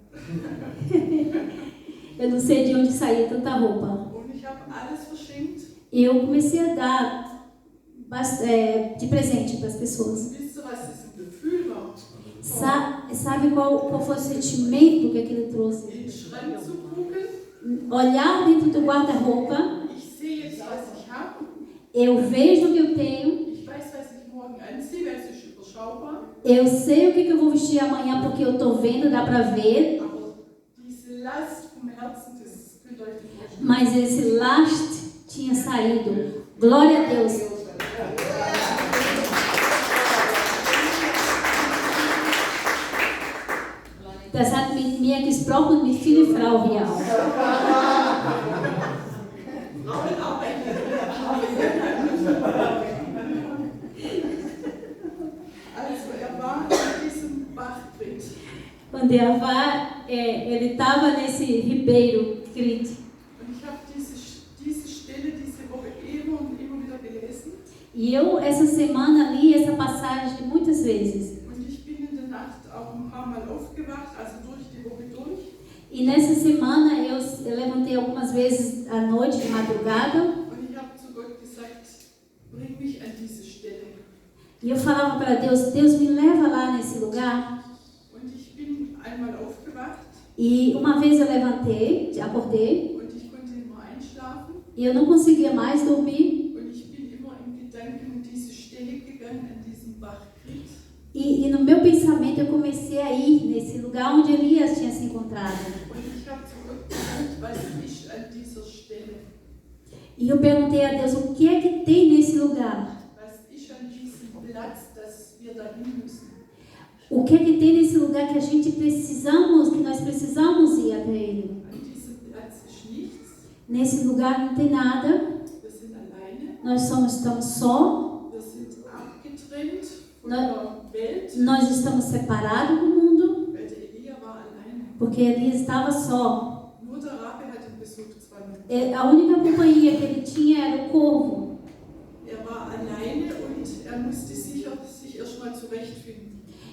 Eu não sei de onde saía tanta roupa. Und ich habe alles verschenkt. E eu comecei a dar de presente para as pessoas. Wisst ihr, was das ein Gefühl war? Sabe qual foi o sentimento que aquilo trouxe? In den Schrank zu gucken. Olhar dentro do guarda-roupa, Ich sehe jetzt, was ich habe. eu vejo o que eu tenho, Ich weiß, was ich morgen anziehe, weil es ist überschaubar. eu sei o que eu vou vestir amanhã porque eu estou vendo, dá para ver, Aber diese Last vom Herzen, das könnt ihr euch nicht vorstellen. mas esse last tinha saído. Glória a Deus. Das hat mit mir gesprochen mit vielen Frauen hier auch. Also war in diesem Bachtritt. Quando ele estava nesse ribeiro Crete. Und ich habe diese Stelle diese Woche immer und immer wieder gelesen. E eu, essa semana, li essa passagem muitas vezes. Und ich bin in der Nacht auch ein paar Mal aufgewacht, also durch die Woche durch. E nessa semana eu levantei algumas vezes à noite, de madrugada. Und ich habe zu Gott gesagt, bring mich an diese Stelle. E eu falava para Deus, Deus me leva lá nesse lugar. Und ich bin einmal aufgewacht. E uma vez eu levantei, acordei. Und ich konnte nicht mehr einschlafen. E eu não conseguia mais dormir. Und ich bin immer im Gedanken an diese Stelle gegangen, an diesem Bachkrieg. E no meu pensamento eu comecei a ir nesse lugar onde Elias tinha se encontrado. Und ich habe zu Gott gesagt, was ist an dieser Stelle? E eu perguntei a Deus, o que é que tem nesse lugar? Was ist an diesem Platz, dass wir dahin müssen? O que é que tem nesse lugar que a gente precisamos, que nós precisamos ir até ele? An diesem Platz ist nichts. Nesse lugar não tem nada. Wir sind alleine. Nós estamos só. Wir sind abgetrennt von Nein. der Welt. Nós estamos separados do mundo. Weil der Elia war alleine. Porque Elias estava só. Nur der Rabe hat ihn besucht zweimal. A única companhia que ele tinha era o corvo. Er war alleine und er musste sich erstmal zurechtfinden.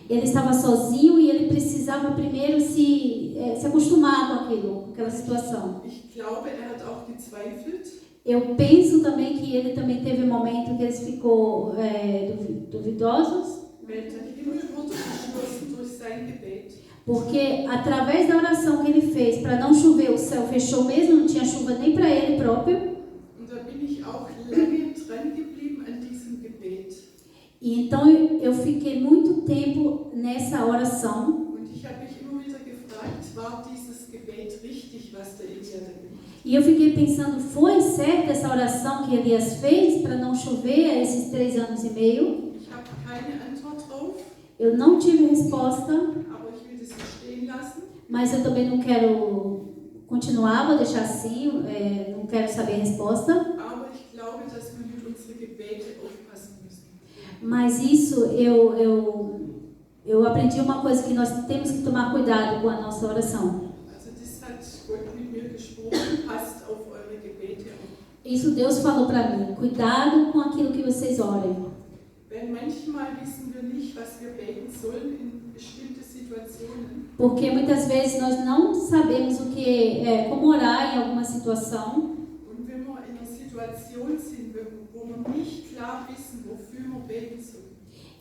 Ele estava sozinho e ele precisava primeiro se acostumar com aquilo, com aquela situação. Ich glaube, er hat auch gezweifelt. Eu penso também que ele também teve um momento que ele ficou duvidosos, Weil der Himmel wurde geschlossen durch sein Gebet. porque através da oração que ele fez para não chover, o céu fechou mesmo, não tinha chuva nem para ele próprio. Und da bin ich auch lange dran geblieben an diesem Gebet. E então eu fiquei muito tempo nessa oração. Und ich habe mich immer wieder gefragt, war dieses Gebet richtig, was der Elia da gemacht hat? E eu fiquei pensando, foi certa essa oração que Elias fez para não chover esses 3 anos e meio? Ich habe keine Antwort drauf, Eu não tive resposta, aber ich will das so stehen lassen. mas eu também não quero continuar, vou deixar assim, não quero saber a resposta. Aber ich glaube, dass wir mit unseren Gebeten aufpassen müssen. Mas isso, eu aprendi uma coisa, que nós temos que tomar cuidado com a nossa oração. Also das hat Gott mit mir gesprochen, passt auf eure Gebete auf. Isso Deus falou para mim, cuidado com aquilo que vocês orem. Weil manchmal wissen wir nicht, was wir beten sollen in bestimmten Situationen. Porque muitas vezes nós não sabemos como orar em alguma situação. Und wenn wir in einer Situation sind, wo wir nicht klar wissen, wofür wir beten sollen,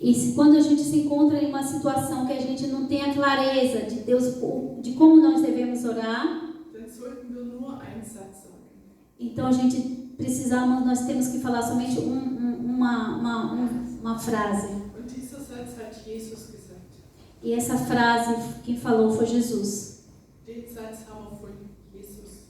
E quando a gente se encontra em uma situação que a gente não tem a clareza de Deus, de como nós devemos orar, dann sollten wir nur einen Satz sagen. então nós temos que falar somente uma frase. Und dieser Satz hat Jesus gesagt. E essa frase, quem falou foi Jesus. Den Satz haben wir von Jesus.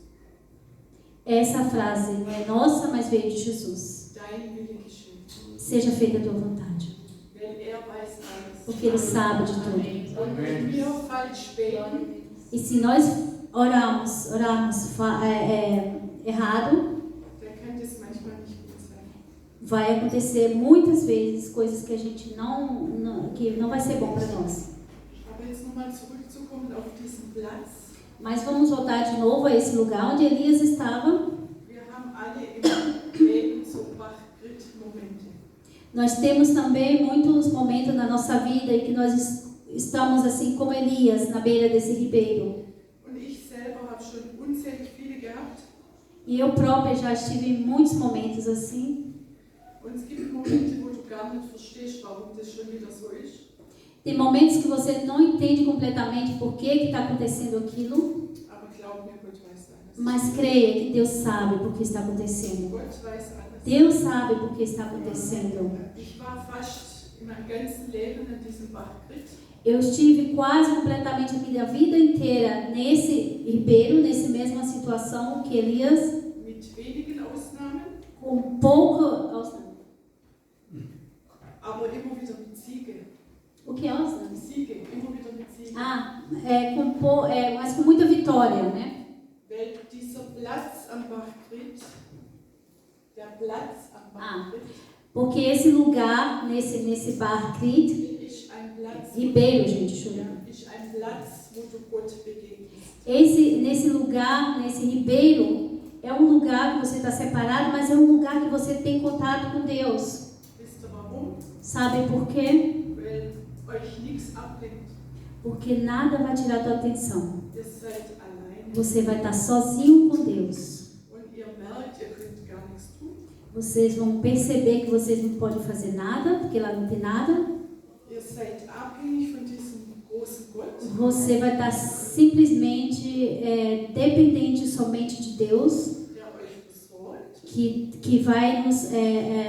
Essa frase não é nossa, mas veio de Jesus. Dein Wille geschehe. Seja feita a tua vontade. Weil er weiß alles. Porque Ele sabe de tudo. Und wenn wir falsch beten, E se nós orarmos errado, dann kann das manchmal nicht gut sein. vai acontecer muitas vezes coisas que a gente que não vai ser bom para nós. Aber jetzt nochmal zurückzukommen auf diesen Platz. Mas vamos voltar de novo a esse lugar onde Elias estava. Wir haben alle im Leben so Bachgrit-Momente. Nós temos também muitos momentos na nossa vida em que nós estamos assim como Elias, na beira desse ribeiro. Und ich selber habe schon unzählig viele gehabt. E eu própria já estive em muitos momentos assim. Und es gibt Momente, wo du gar nicht verstehst, warum das schon wieder so ist. Tem momentos que você não entende completamente por que está acontecendo aquilo, Aber glaub mir, Gott weiß alles. mas creia que Deus sabe por que está acontecendo. Gott weiß alles. Deus sabe por que está acontecendo. Ich war fast in meinem ganzen Leben an diesem Bachgrit. Eu estive quase completamente a minha vida inteira nesse ribeiro, nessa mesma situação que Elias, Mit wenigen Ausnahmen, com pouco... aber immer wieder mit Ziege. O que é Osna? Ziege, immer wieder mit Ziege. Mas com muita vitória, né? Weil dieser Platz am Bachgrit, der Platz am Bachgrit, Porque esse lugar, nesse bar Crete, ist ein Platz, ribeiro, gente, chorando. ist ein Platz, wo du Gott begegnest. Nesse lugar, nesse ribeiro, é um lugar que você está separado, mas é um lugar que você tem contato com Deus. Wisst ihr warum? Sabe por quê? Weil euch nichts ablenkt. Porque nada vai tirar a tua atenção. Ihr seid alleine. Você vai estar sozinho com Deus. Und ihr merkt, ihr könnt gar nichts tun. Vocês vão perceber que vocês não podem fazer nada, porque lá não tem nada. Ihr seid abhängig von diesem großen Gott. Você vai estar simplesmente dependente somente de Deus, Der euch versorgt. que vai nos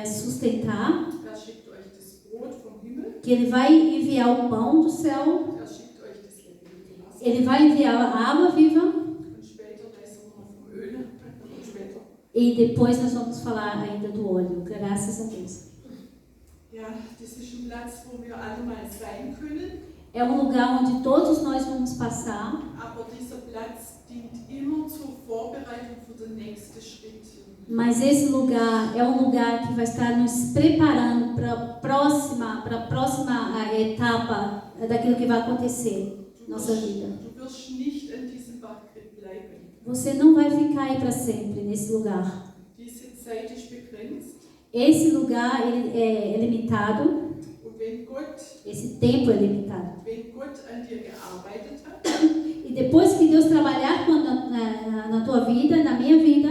sustentar, Er schickt euch das Brot vom Himmel. que Ele vai enviar o pão do céu, Er schickt euch das lebendige Wasser. Ele vai enviar a água viva, Und später lesen wir vom Öl. Und später. e depois nós vamos falar ainda do óleo, graças a Deus. Ja, das ist ein Platz, wo wir alle mal sein können. É um lugar onde todos nós vamos passar, Aber dieser Platz dient immer zur Vorbereitung für den nächsten Schritt. mas esse lugar é um lugar que vai estar nos preparando para a próxima etapa daquilo que vai acontecer na nossa vida. Du wirst nicht an diesem Bachgrit bleiben. Você não vai ficar aí para sempre nesse lugar. Diese Zeit ist begrenzt. Esse lugar ele é limitado, Und wenn Gott esse tempo é limitado. an dir gearbeitet hat E depois que Deus trabalhar na tua vida, na minha vida,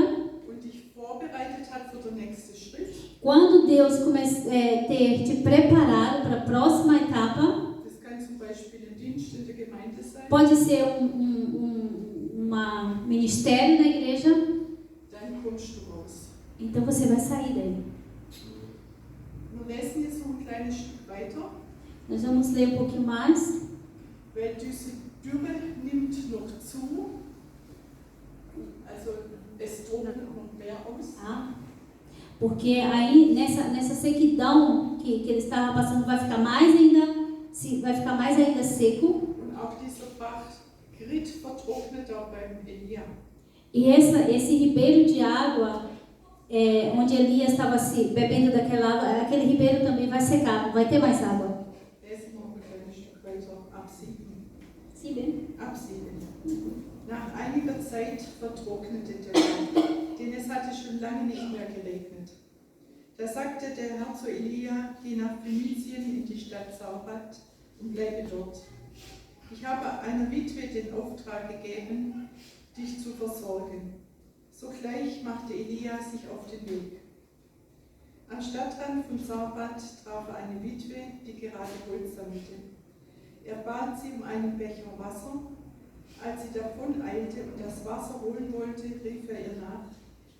und dich vorbereitet hat für den nächsten Schritt, quando Deus ter te preparado para a próxima etapa, das kann zum Beispiel ein Dienst in der Gemeinde sein, pode ser ministério na igreja, dann kommst du raus. então você vai sair daí. Wir lesen jetzt noch ein kleines Stück weiter, Nós vamos ler um pouquinho mais. weil diese Dürre nimmt noch zu, also es trocknet noch mehr aus. Porque aí nessa sequidão que ele estava passando vai ficar mais ainda seco. Und auch dieser Bachgrit vertrocknet auch beim Elia. E esse ribeiro de água, onde Elias estava se bebendo daquela água, aquele ribeiro também vai secar, não vai ter mais água. Lesen wir ein kleines Stück weiter, ab 7. Sim. Ab 7. Nach einiger Zeit vertrocknete der Bach, denn es hatte schon lange nicht mehr geregnet. Da sagte der Herr zu Elia, geh nach Phönizien in die Stadt Sarfat und bleibe dort. Ich habe einer Witwe den Auftrag gegeben, dich zu versorgen. Sogleich machte Elia sich auf den Weg. Am Stadtrand von Sarfat traf er eine Witwe, die gerade Holz sammelte. Er bat sie um einen Becher Wasser. Als sie davon eilte und das Wasser holen wollte, rief er ihr nach,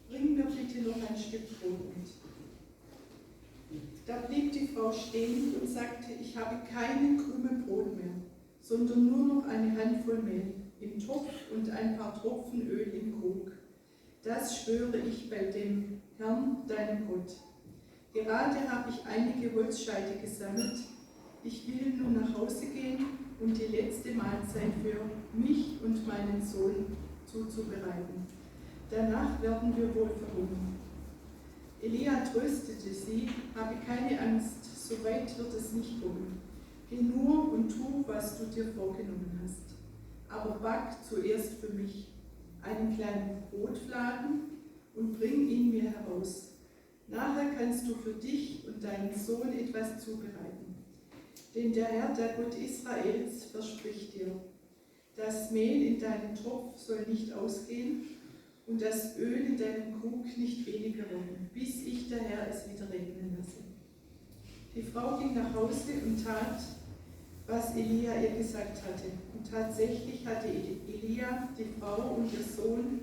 bring mir bitte noch ein Stück Brot mit. Da blieb die Frau stehen und sagte, ich habe keinen Krümel Brot mehr, sondern nur noch eine Handvoll Mehl im Topf und ein paar Tropfen Öl im Krug. Das schwöre ich bei dem Herrn, deinem Gott. Gerade habe ich einige Holzscheite gesammelt. Ich will nun nach Hause gehen und die letzte Mahlzeit für mich und meinen Sohn zuzubereiten. Danach werden wir wohl verhungern. Elia tröstete sie, habe keine Angst, so weit wird es nicht kommen. Geh nur und tu, was du dir vorgenommen hast. Aber back zuerst für mich einen kleinen Brotfladen und bring ihn mir heraus. Nachher kannst du für dich und deinen Sohn etwas zubereiten. Denn der Herr, der Gott Israels, verspricht dir, das Mehl in deinem Topf soll nicht ausgehen und das Öl in deinem Krug nicht weniger werden, bis ich, der Herr, es wieder regnen lasse. Die Frau ging nach Hause und tat, was Elia ihr gesagt hatte. Und tatsächlich hatte Elia, die Frau und ihr Sohn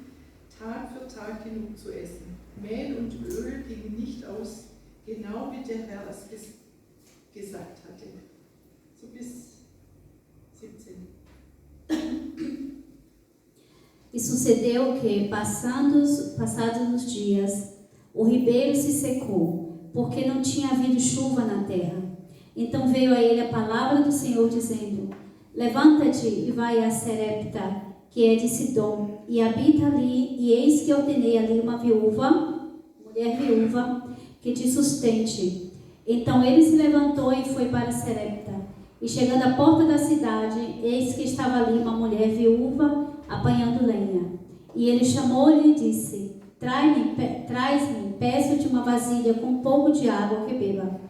Tag für Tag genug zu essen. Mehl und Öl gingen nicht aus, genau wie der Herr es gesagt hatte. So bis 17. E sucedeu que, passados os dias, o ribeiro se secou, porque não tinha havido chuva na terra. Então veio a ele a palavra do Senhor, dizendo: Levanta-te e vai a Serepta, que é de Sidom, e habita ali, e eis que ordenei ali uma mulher viúva, que te sustente. Então ele se levantou e foi para Serepta. E chegando à porta da cidade, eis que estava ali uma mulher viúva apanhando lenha. E ele chamou-lhe e disse: Traz-me, peço-te uma vasilha com um pouco de água que beba.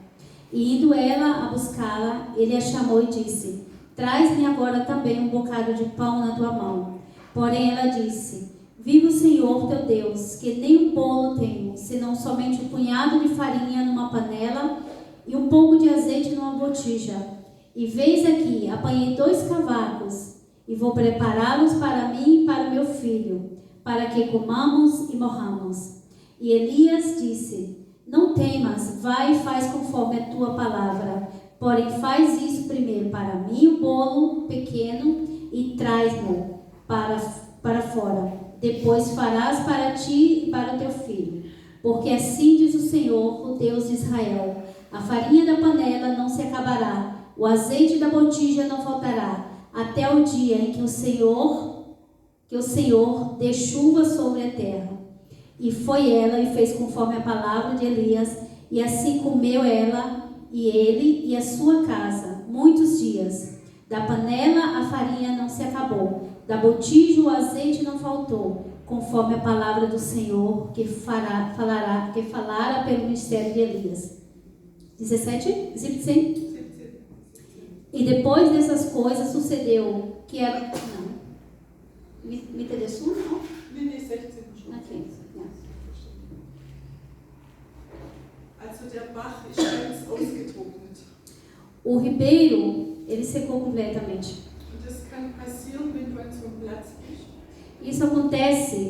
E indo ela a buscá-la, ele a chamou e disse: Traz-me agora também um bocado de pão na tua mão. Porém ela disse: Viva o Senhor teu Deus, que nem um bolo tenho, senão somente um punhado de farinha numa panela e um pouco de azeite numa botija. E veis aqui, apanhei 2 cavacos e vou prepará-los para mim e para o meu filho, para que comamos e morramos. E Elias disse: Não temas, vai e faz conforme a tua palavra. Porém faz isso primeiro para mim, o bolo pequeno, e traz-mo para fora. Depois farás para ti e para o teu filho. Porque assim diz o Senhor, o Deus de Israel: a farinha da panela não se acabará, o azeite da botija não faltará, até o dia em que o Senhor dê chuva sobre a terra. E foi ela e fez conforme a palavra de Elias, e assim comeu ela e ele e a sua casa muitos dias. Da panela a farinha não se acabou, da botija o azeite não faltou, conforme a palavra do Senhor que falara pelo ministério de Elias. 17? 17. E depois dessas coisas sucedeu que era... Não. Mitte der Sonne, não? Nee, 16 schon. Okay. Ja. Also der Bach ist ganz ausgetrocknet. O ribeiro, ele secou completamente. Und das kann passieren, wenn du an so einem Platz bist. Isso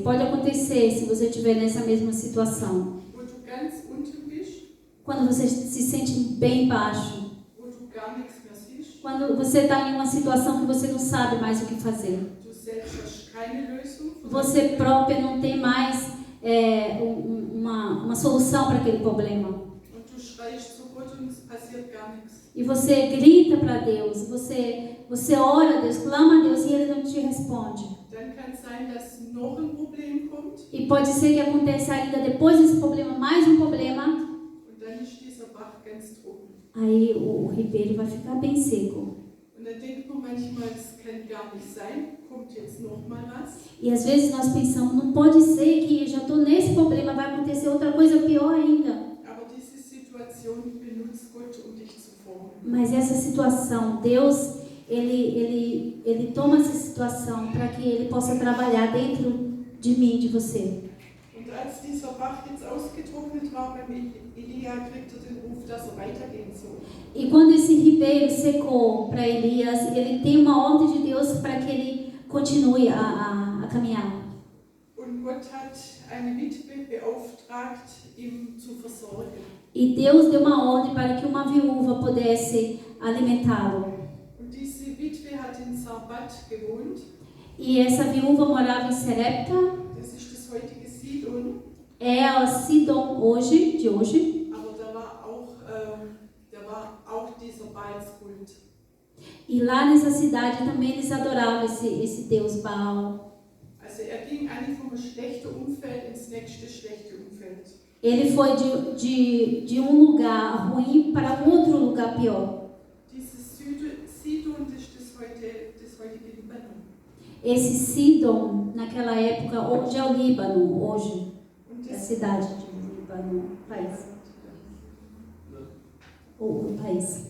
pode acontecer se você estiver nessa mesma situação. Wo du ganz unten bist. Quando você se sente bem baixo. Wo du gar nichts mehr siehst. Quando você está em uma situação que você não sabe mais o que fazer. Du selbst hast keine Lösung. Você própria não tem mais uma solução para aquele problema. Und du schreist zu Gott und es passiert gar nichts. E você grita para Deus, você ora a Deus, clama a Deus e Ele não te responde. Dann kann es sein, dass noch ein Problem kommt. E pode ser que aconteça ainda depois desse problema, mais um problema. Und dann ist dieser Bach ganz trocken. Aí o ribeiro vai ficar bem seco. Und dann denkt man manchmal, das kann gar nicht sein, kommt jetzt noch mal was. E às vezes nós pensamos, não pode ser que eu já estou nesse problema, vai acontecer outra coisa pior ainda. Aber diese Situation benutzt Gott, um dich zu formen. Mas essa situação, Deus, ele toma essa situação para que Ele possa trabalhar dentro de mim, de você. Und als dieser Bach jetzt ausgetrocknet war beim Elia, kriegt den Ruf, dass weitergehen soll. E quando esse ribeiro secou para Elias, ele tem uma ordem de Deus para que ele continue a caminhar. Und Gott hat eine Witwe beauftragt, ihn zu versorgen. E Deus deu uma ordem para que uma viúva pudesse alimentá-lo. Und diese Witwe hat in Sarbat gewohnt. E essa viúva morava em Serepta. Das ist das heutige Sidon. É a Sidom de hoje. Aber da war auch dieser Baalskult. E lá nessa cidade também eles adoravam esse Deus Baal. Also ging eigentlich vom schlechten Umfeld ins nächste schlechte Umfeld. Ele foi de um lugar ruim para outro lugar pior. Dieses Sidon, das ist das heutige Libanon. Esse Sidon, naquela época, hoje é o Líbano, hoje, Und é a das, cidade de Líbano, país. O país.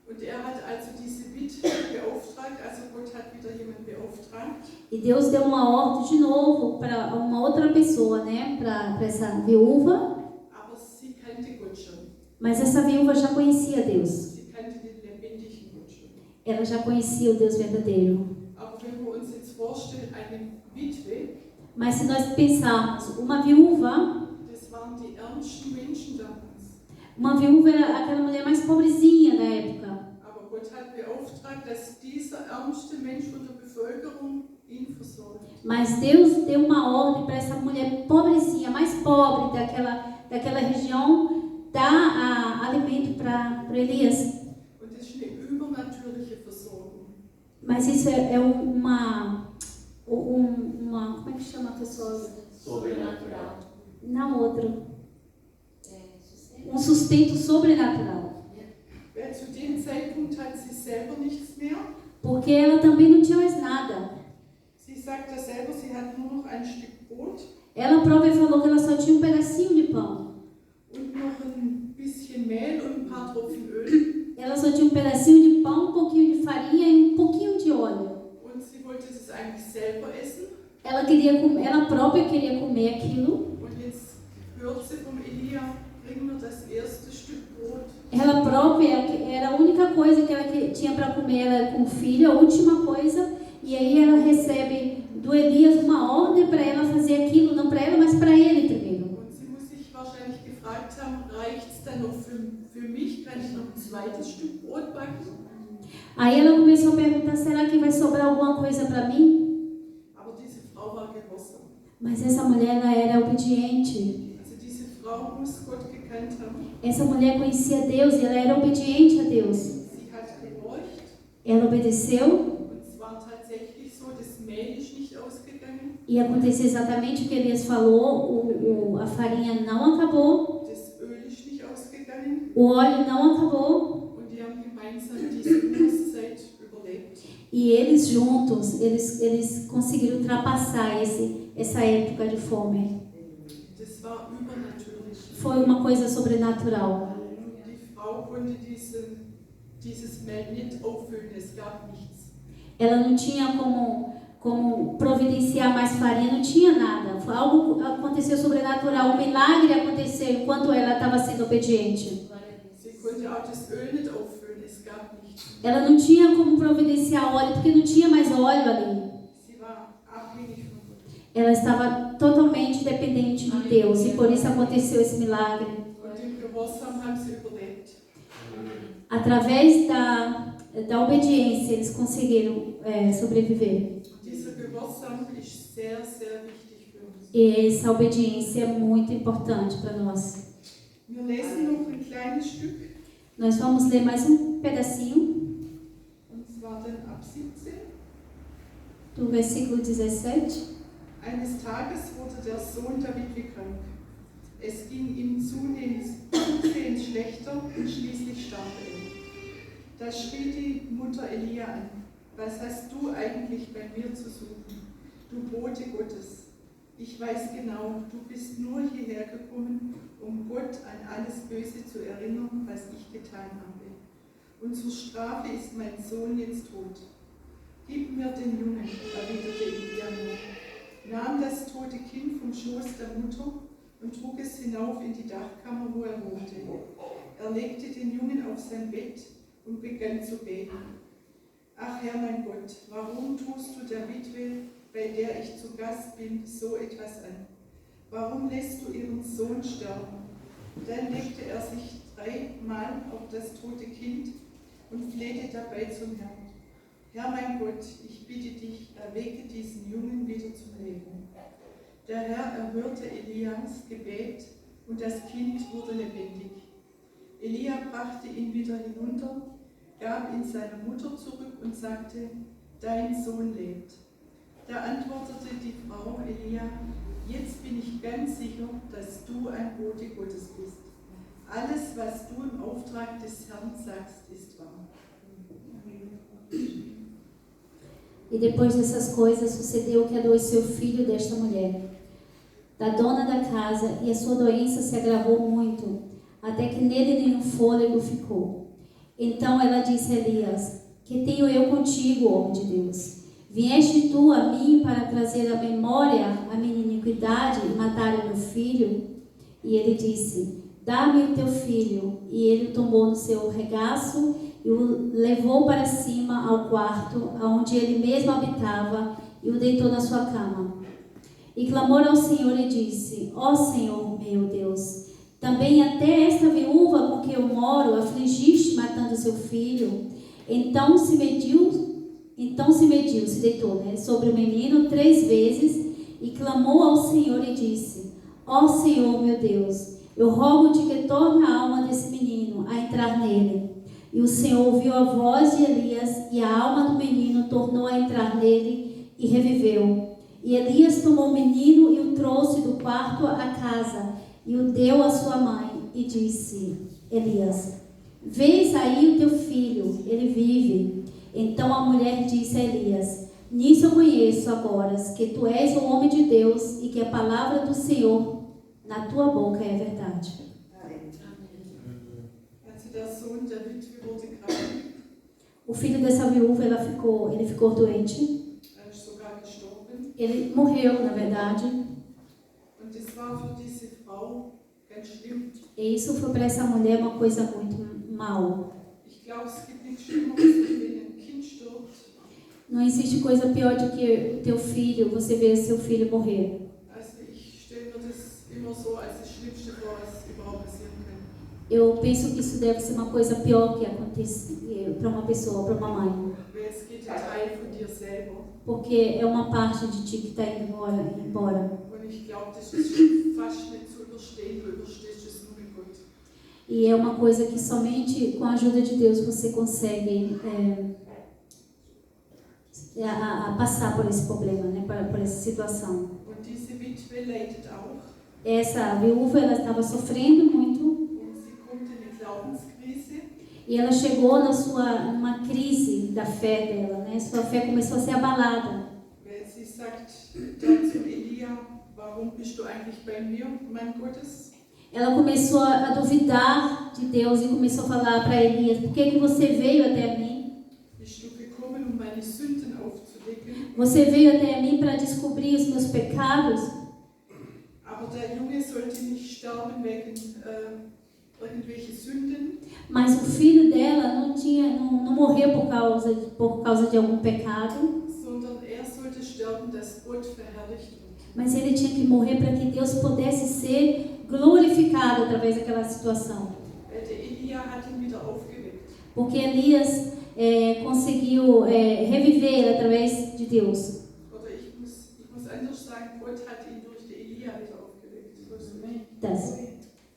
und hat also diese Witwe beauftragt, also Gott hat wieder jemanden beauftragt. E Deus deu uma ordem de novo para uma outra pessoa, né, para essa viúva. Aber sie kannte Gott schon. Mas essa viúva já conhecia Deus. Sie kannte den lebendigen Gott schon. Ela já conhecia o Deus verdadeiro. Aber wenn wir uns jetzt vorstellen, eine Witwe, Mas se nós pensarmos, uma viúva, das waren die ärmsten Menschen damals. uma viúva era aquela mulher mais pobrezinha da época. Aber Gott hat beauftragt, dass dieser ärmste Mensch von der Bevölkerung ihn versorgt. Mas Deus deu uma ordem para essa mulher pobrezinha, mais pobre daquela região, dar alimento para Elias. Und das ist eine übernatürliche Versorgung. Mas isso é uma como é que chama a pessoa? Sobrenatural. Não, outro. Um sustento sobrenatural. Weil zu dem Zeitpunkt hat sie selber nichts mehr. Porque ela também não tinha mais nada. Sie sagt ja selber, sie hat nur noch ein Stück Brot Ela própria falou que ela só tinha um pedacinho de pão. und noch ein bisschen Mehl und ein paar Tropfen Öl. Ela só tinha um pedacinho de pão, um pouquinho de farinha e um pouquinho de óleo. Und sie wollte das eigentlich selber essen. Ela própria queria comer aquilo. Und jetzt hört sie vom Elia, bring mir das erste Stück Brot. Ela própria era a única coisa que ela tinha para comer, ela com o filho, a última coisa. E aí ela recebe do Elias uma ordem para ela fazer aquilo, não para ela, mas para ele primeiro. Und sie muss sich wahrscheinlich gefragt haben, reicht es dann noch für mich? Kann ich noch ein zweites Stück Brot backen? Aí ela começou a perguntar, será que vai sobrar alguma coisa para mim? Aber diese Frau war gehorsam. Mas essa mulher, ela era obediente. Also diese Frau muss Gott gekannt haben. Essa mulher conhecia Deus e ela era obediente a Deus. Sie hat gehorcht. Ela obedeceu Und es war tatsächlich so, das Mehl ist nicht ausgegangen. e aconteceu exatamente o que Elias falou, a farinha não acabou, Das Öl ist nicht ausgegangen. o óleo não acabou. Und die haben gemeinsam diese Hungerszeit überlebt. E eles juntos, eles conseguiram ultrapassar essa época de fome. Das war übernatürlich. Foi uma coisa sobrenatural. Die Frau konnte dieses Mehl nicht auffüllen, es gab nichts. Ela não tinha como providenciar mais farinha, não tinha nada. Foi algo que aconteceu sobrenatural, um milagre aconteceu enquanto ela estava sendo obediente. Sie konnte auch das Öl nicht auffüllen, es gab nichts. Ela não tinha como providenciar óleo, porque não tinha mais óleo ali. Sie war abhängig von Gott. Ela estava totalmente dependente de Deus e por isso aconteceu esse milagre. Und im Gehorsam haben sie überlebt. Através da obediência, eles conseguiram sobreviver. Dieser Gehorsam ist sehr, sehr wichtig für uns. E essa obediência é muito importante para nós. Wir lesen noch ein kleines Stück, Nós vamos ler mais um pedacinho und zwar dann ab 17. do versículo 17. Eines Tages wurde der Sohn der Witwe krank. Es ging ihm zusehends schlechter und schließlich starb er. Da schrie die Mutter Elia an: Was hast du eigentlich bei mir zu suchen, du Bote Gottes? Ich weiß genau, du bist nur hierher gekommen, um Gott an alles Böse zu erinnern, was ich getan habe. Und zur Strafe ist mein Sohn jetzt tot. Gib mir den Jungen, erwiderte Elia nur, nahm das tote Kind vom Schoß der Mutter und trug es hinauf in die Dachkammer, wo er wohnte. Er legte den Jungen auf sein Bett und begann zu beten. Ach Herr mein Gott, warum tust du der Witwe, bei der ich zu Gast bin, so etwas an? Warum lässt du ihren Sohn sterben? Dann legte er sich 3-mal auf das tote Kind und flehte dabei zum Herrn. Herr mein Gott, ich bitte dich, erwecke diesen Jungen wieder zum Leben. Der Herr erhörte Elias Gebet und das Kind wurde lebendig. Elia brachte ihn wieder hinunter, gab ihn seiner Mutter zurück und sagte: Dein Sohn lebt. Da antwortete die Frau Elia: Jetzt bin ich ganz sicher, dass du ein Bote Gottes bist. Alles, was du im Auftrag des Herrn sagst, ist wahr. E depois dessas coisas, sucedeu que adoeceu o filho desta mulher, da dona da casa, e a sua doença se agravou muito, até que nele nenhum fôlego ficou. Então ela disse a Elias: que tenho eu contigo, homem de Deus? Vieste tu a mim para trazer à memória a minha iniquidade e matar o meu filho? E ele disse: dá-me o teu filho. E ele o tomou no seu regaço e o levou para cima ao quarto, onde ele mesmo habitava, e o deitou na sua cama. E clamou ao Senhor e disse: ó Senhor meu Deus, também até esta viúva com que eu moro afligiste matando seu filho. Então se deitou sobre o menino 3 vezes e clamou ao Senhor e disse: ó Senhor meu Deus, eu rogo-te que torne a alma desse menino a entrar nele. E o Senhor ouviu a voz de Elias, e a alma do menino tornou a entrar nele e reviveu. E Elias tomou o menino e o trouxe do quarto à casa e o deu à sua mãe e disse: Elias, vês aí o teu filho, ele vive. Então a mulher disse a Elias: nisso eu conheço agora que tu és o homem de Deus e que a palavra do Senhor na tua boca é verdade. O filho dessa viúva, ele ficou doente. Ele morreu, na verdade. E isso foi para essa mulher uma coisa muito mal. Não existe coisa pior do que o teu filho, você ver seu filho morrer. Eu penso que isso deve ser uma coisa pior que acontece para uma pessoa, para uma mãe. Porque é uma parte de ti que está indo embora. E é uma coisa que somente com a ajuda de Deus você consegue passar por esse problema, né? por essa situação. Essa viúva, ela estava sofrendo muito. E ela chegou numa crise da fé dela, né? Sua fé começou a ser abalada. Ela começou a duvidar de Deus e começou a falar para Elias: por que você veio até mim? Você veio até mim para descobrir os meus pecados? Mas o filho dela não morreu por causa de algum pecado. Mas ele tinha que morrer para que Deus pudesse ser glorificado através daquela situação. Porque Elias conseguiu reviver através de Deus.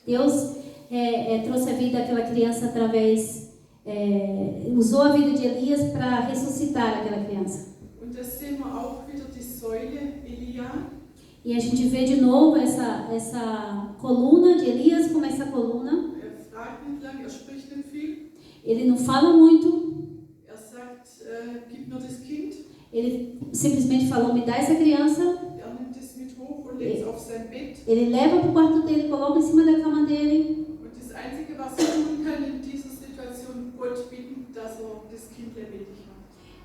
Deus trouxe a vida daquela criança através, usou a vida de Elias para ressuscitar aquela criança. E a gente vê de novo essa coluna de Elias, como essa coluna. Ele não fala muito. Ele simplesmente falou: me dá essa criança. Ele leva para o quarto dele, coloca em cima da cama dele.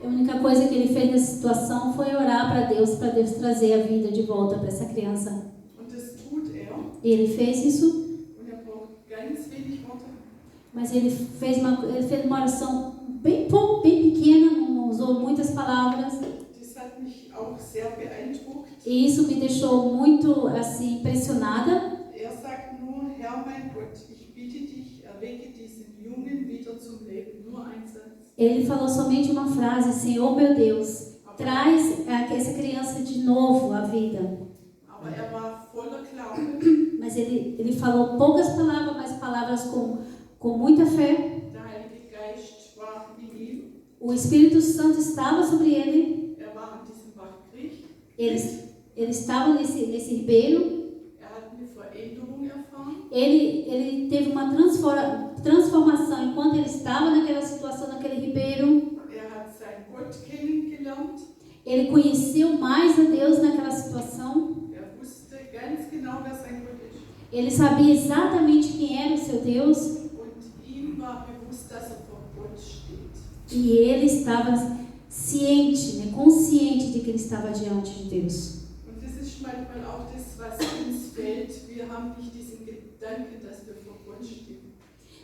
A única coisa que ele fez nessa situação foi orar para Deus trazer a vida de volta para essa criança. E ele fez isso. Mas ele fez uma oração bem pequena, não usou muitas palavras. E isso me deixou muito assim impressionada. Ele falou somente uma frase: Senhor meu Deus, traz essa criança de novo à vida. Mas ele falou poucas palavras, mas palavras com muita fé. O Espírito Santo estava sobre ele. Ele estava nesse ribeiro. Ele teve uma transformação enquanto ele estava naquela situação, naquele ribeiro. Ele conheceu mais a Deus naquela situação. Er wusste ganz genau, wer sein Gott ist. Ele sabia exatamente quem era o seu Deus. Und ihm war bewusst, dass er vor Gott steht. E ele estava ciente, né, consciente de que ele estava diante de Deus. Und das ist manchmal auch das, was uns fehlt. Wir haben nicht diesen Gedanken, dass wir vor Gott stehen.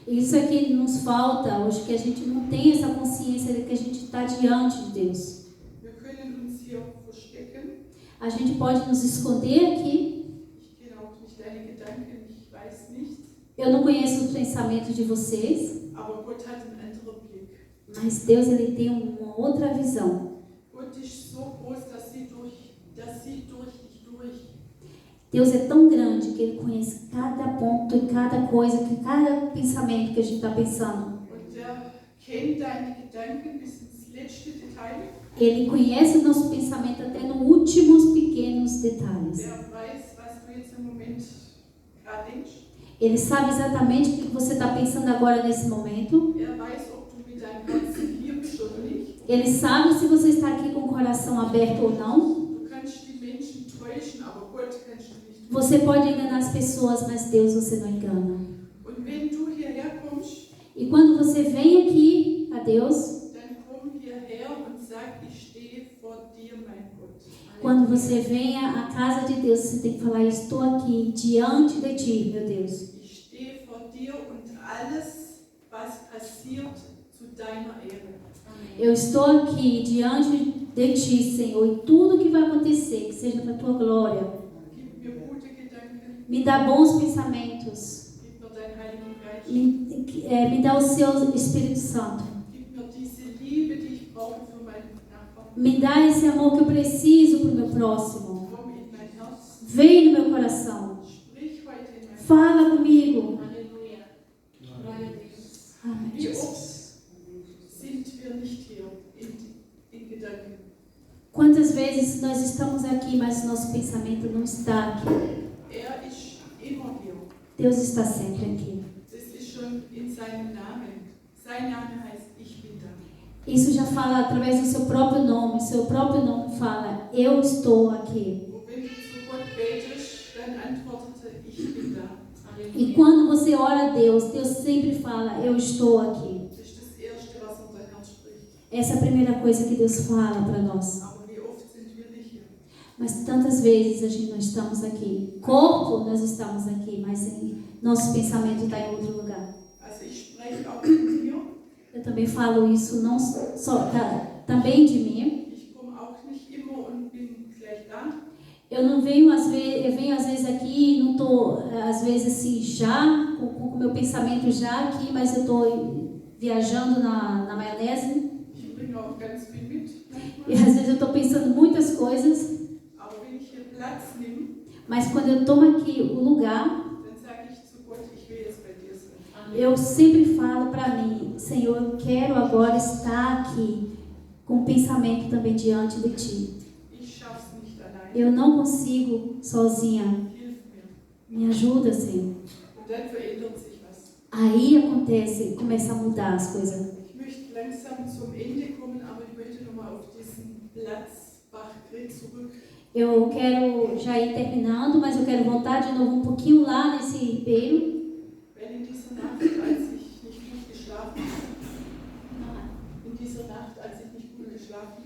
Isso é que nos falta hoje, que a gente não tem essa consciência de que a gente está diante de Deus. Wir können uns hier verstecken. A gente pode nos esconder aqui. Ich kenne auch nicht deine Gedanken, ich weiß nicht. Eu não conheço os pensamentos de vocês, Aber Gott hat einen anderen Blick. mas Deus ele tem uma outra visão. Gott ist so groß, dass sieht durch dich durch. Deus é tão grande que Ele conhece cada ponto e cada coisa, cada pensamento que a gente está pensando. Und er kennt deine Gedanken bis ins letzte Detail. Ele conhece o nosso pensamento até nos últimos pequenos detalhes. Er weiß, was du jetzt im Moment gerade denkst. Ele sabe exatamente o que você está pensando agora nesse momento. Er weiß, ob du mit deinem Herzen hier bist oder nicht. Ele sabe se você está aqui com o coração aberto ou não. Du kannst die Menschen täuschen, aber Gott kannst du nicht. Você pode enganar as pessoas, mas Deus você não engana. Und wenn du hierher kommst, E quando você vem aqui a Deus, dann komm hierher und sag, ich stehe vor dir, mein Gott. quando você vem à casa de Deus, você tem que falar: estou aqui diante de ti, meu Deus. Ich stehe vor dir und alles, was passiert, zu deiner Ehre. Eu estou aqui diante de ti, Senhor, e tudo que vai acontecer, que seja para a tua glória. Gib mir gute Gedanken, Me dá bons pensamentos. gib mir deinen Heiligen Geist. Me dá o seu Espírito Santo. Gib mir diese Liebe, die ich brauche für meinen Nachbarn. Me dá esse amor que eu preciso para o meu próximo. Komm in mein Herz. Vem no meu coração. Sprich heute in mein Herz. Fala comigo. Halleluja. Amém. Wie oft sind wir nicht hier in Gedanken? Quantas vezes nós estamos aqui, mas nosso pensamento não está aqui? Er ist immer hier. Deus está sempre aqui. Das ist schon in seinem Namen. Sein Name heißt, ich bin da. Isso já fala através do seu próprio nome. Seu próprio nome fala: eu estou aqui. Und wenn du zu Gott betest, dann antwortete, ich bin da. E quando você ora a Deus, Deus sempre fala: eu estou aqui. Das ist das Erste, was unser Herz spricht. Essa é a primeira coisa que Deus fala para nós. Aber wie oft sind wir nicht hier? Mas tantas vezes a gente não estamos aqui. Corpo, nós estamos aqui, mas nosso pensamento está em outro lugar. Also ich spreche auch von mir. Eu também falo isso não só também de mim. Ich komme auch nicht immer und bin gleich da. Eu não venho eu venho às vezes aqui e não estou às vezes assim já com o meu pensamento já aqui, mas eu estou viajando na maionese. Ich bringe auch ganz viel mit. E às vezes eu estou pensando muitas coisas. Aber wenn ich hier Platz nehme, Mas quando eu tomo aqui o lugar, dann sage ich zu Gott, ich will jetzt bei dir sein. eu sempre falo para mim: Senhor, eu quero agora estar aqui com o pensamento também diante de Ti. Ich schaff's nicht allein. Eu não consigo sozinha. Hilf mir. Me ajuda, Senhor. Und dann verändert sich was. Aí acontece, começa a mudar as coisas. Ich möchte langsam zum Ende kommen, aber ich möchte nochmal auf diesen Platz Bachgret zurück. Eu quero já ir terminando, mas eu quero voltar de novo um pouquinho lá nesse ribeiro. Weil in dieser Nacht, als ich nicht gut geschlafen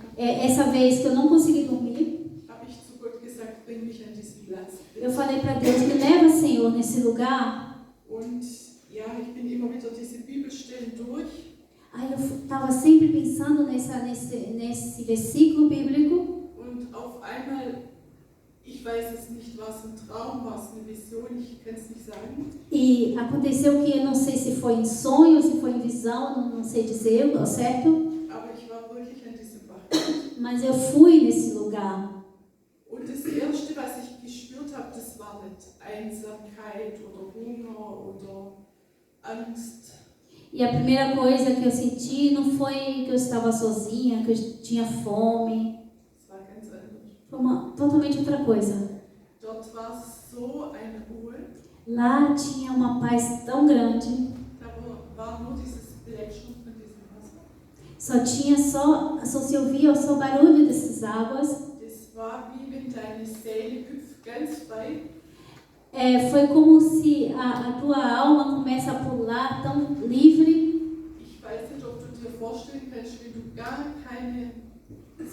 habe, Essa vez que eu não consegui dormir, habe ich zu Gott gesagt, bring mich an diesen Platz. eu falei para Deus: me leva, Senhor, nesse lugar. Und ja, ich bin immer wieder diese Bibelstellen durch. Aí eu estava sempre pensando nesse versículo bíblico. Und auf einmal, ich weiß es nicht, war es ein Traum, war es eine Vision, ich kann es nicht sagen. E aconteceu que eu não sei se foi em sonho, se foi em visão, não sei dizer ao certo. Aber ich war wirklich an diesem Bach. Mas eu fui nesse lugar. Und das Erste, was ich gespürt habe, das war nicht Einsamkeit oder Hunger oder Angst. E a primeira coisa que eu senti não foi que eu estava sozinha, que eu tinha fome. Es war ganz anders. Foi totalmente outra coisa. Dort war so eine Ruhe, Lá tinha uma paz tão grande. da war nur dieses Plätschern von diesem Wasser. Só se ouvia só o barulho dessas águas. Das war wie wenn deine Seele hüpft ganz frei. Foi como se a tua alma começa a pular tão livre. Ich weiß nicht, ob du dir vorstellen kannst, wenn du gar keine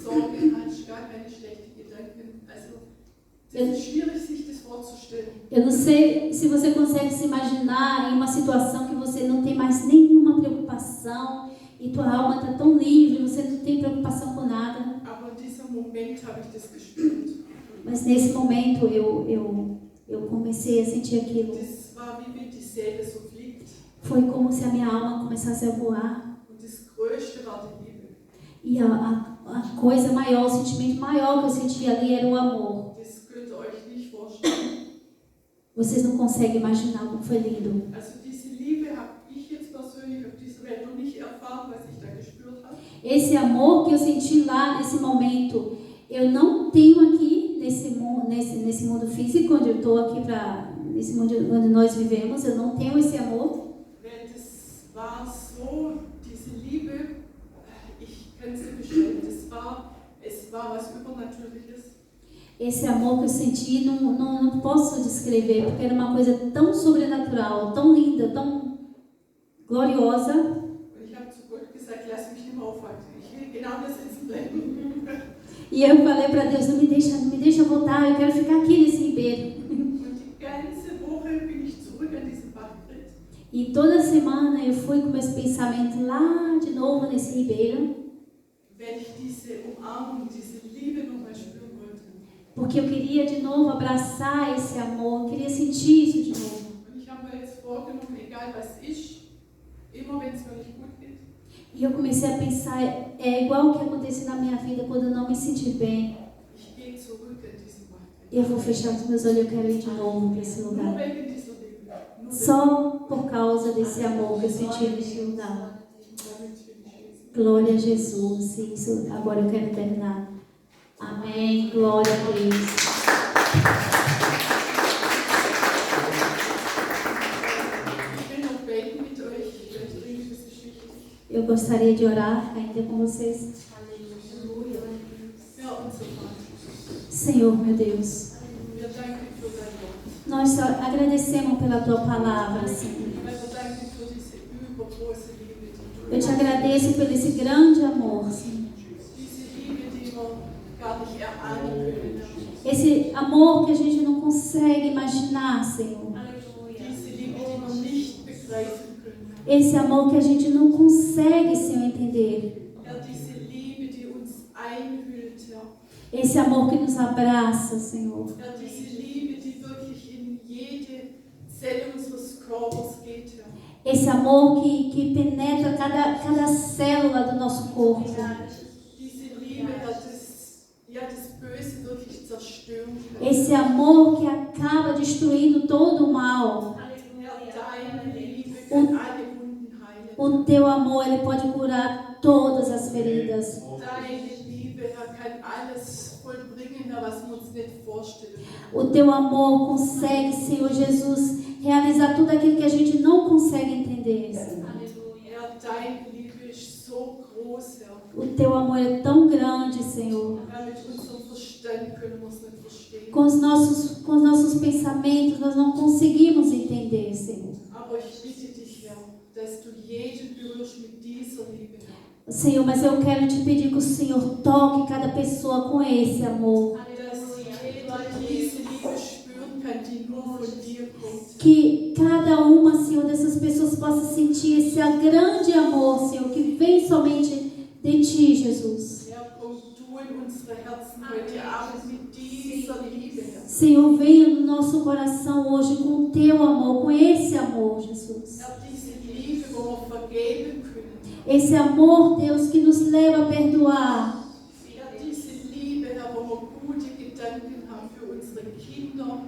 Sorge hast, gar keine schlechten Gedanken. Also, es ist schwierig, sich das vorzustellen. Eu não sei se você consegue se imaginar em uma situação que você não tem mais nenhuma preocupação e tua alma está tão livre, você não tem preocupação com nada. Aber in diesem Moment habe ich das gespürt. Mas nesse momento eu comecei a sentir aquilo. Das war wie wenn die Seele so fliegt. Foi como se a minha alma começasse a voar. Und das Größte war die Liebe. E a coisa maior, o sentimento maior que eu senti ali era o amor. Das könnt ihr euch nicht vorstellen. Vocês não conseguem imaginar como foi lindo. Also diese Liebe habe ich jetzt persönlich auf dieser Welt noch nicht erfahren, was ich da gespürt habe. Esse amor que eu senti lá nesse momento, eu não tenho aqui nesse mundo físico onde eu estou aqui nesse mundo onde nós vivemos. Eu não tenho esse amor. Weil das war so, diese Liebe, ich kann es nicht beschreiben, es war was Übernatürliches. Esse amor que eu senti, não posso descrever, porque era uma coisa tão sobrenatural, tão linda, tão gloriosa. Und ich habe zu Gott gesagt, lass mich nicht mehr aufhalten. Ich will genau da sitzen bleiben. E eu falei para Deus, não me deixa voltar, eu quero ficar aqui nesse ribeiro. Und die ganze Woche bin ich zurück an diesem Bachtritt. E toda semana eu fui com meus pensamentos lá de novo nesse ribeiro. Weil ich diese Umarmung, diese Liebe nochmal spüren wollte. Porque eu queria de novo abraçar esse amor, eu queria sentir isso de novo. Und ich habe mir jetzt vorgenommen, egal was ist, immer wenn es mir nicht gut geht, E eu comecei a pensar, é igual o que acontece na minha vida quando eu não me sentir bem. ich gehe zurück an diesen Bachtritt. Eu vou fechar os meus olhos, eu quero ir de novo para esse Nur lugar. wegen dieser Liebe. Nur Só por causa desse amor que eu senti nesse lugar. damit will ich schließen. Glória a Jesus. Isso, agora eu quero terminar. Amém. Glória a Deus. Ich will noch beten mit euch. Vielleicht dringend, das ist wichtig. Eu gostaria de orar ainda com vocês. Ja, unser Vater. Senhor, meu Deus, Wir danken dir für dein Wort. nós só agradecemos pela Tua palavra, Senhor. Wir danken dir für diese übergroße Liebe, die du Eu te agradeço por esse grande amor, Senhor. diese Liebe, die wir gar nicht erahnen können. Esse amor que a gente não consegue imaginar, Senhor. Diese Liebe, die wir nicht begreifen können. Esse amor que a gente não consegue, Senhor, entender. Herr, diese Liebe, die uns einhüllt, Herr. Esse amor que nos abraça, Senhor. Herr, diese Liebe, die wirklich in jede Zelle unseres Körpers geht, Herr. Esse amor que penetra cada célula do nosso corpo. Diese Liebe, Herr, das Böse wirklich zerstören kann. Esse amor que acaba destruindo todo o mal. Herr, deine Liebe kann alle Wunden heilen. O teu amor, ele pode curar todas as feridas. Deine Liebe, Herr, kann alles vollbringen, Herr, was wir uns nicht vorstellen können. O teu amor consegue, Senhor Jesus, realizar tudo aquilo que a gente não consegue entender, Senhor. Herr, deine Liebe ist so groß, Herr. O teu amor é tão grande, Senhor. Herr, mit unserem Verstand können wir es nicht verstehen. Com os nossos pensamentos, nós não conseguimos entender, Senhor. Aber ich bitte dich, Herr, dass du jeden berührst mit dieser Liebe, Herr. Senhor, mas eu quero te pedir que o Senhor toque cada pessoa com esse amor. Dass jeder diese Liebe spüren kann, die nur von dir kommt. Que cada uma, Senhor, dessas pessoas possa sentir esse grande amor, Senhor, que vem somente de Ti, Jesus. Herr, komm du in unsere Herzen heute Abend mit dieser Liebe, Herr. Senhor, venha no nosso coração hoje com o Teu amor, com esse amor, Jesus. Herr, diese Liebe, wo wir vergeben können. Esse amor, Deus, que nos leva a perdoar. Herr, diese Liebe, Herr, wo wir gute Gedanken haben für unsere Kinder.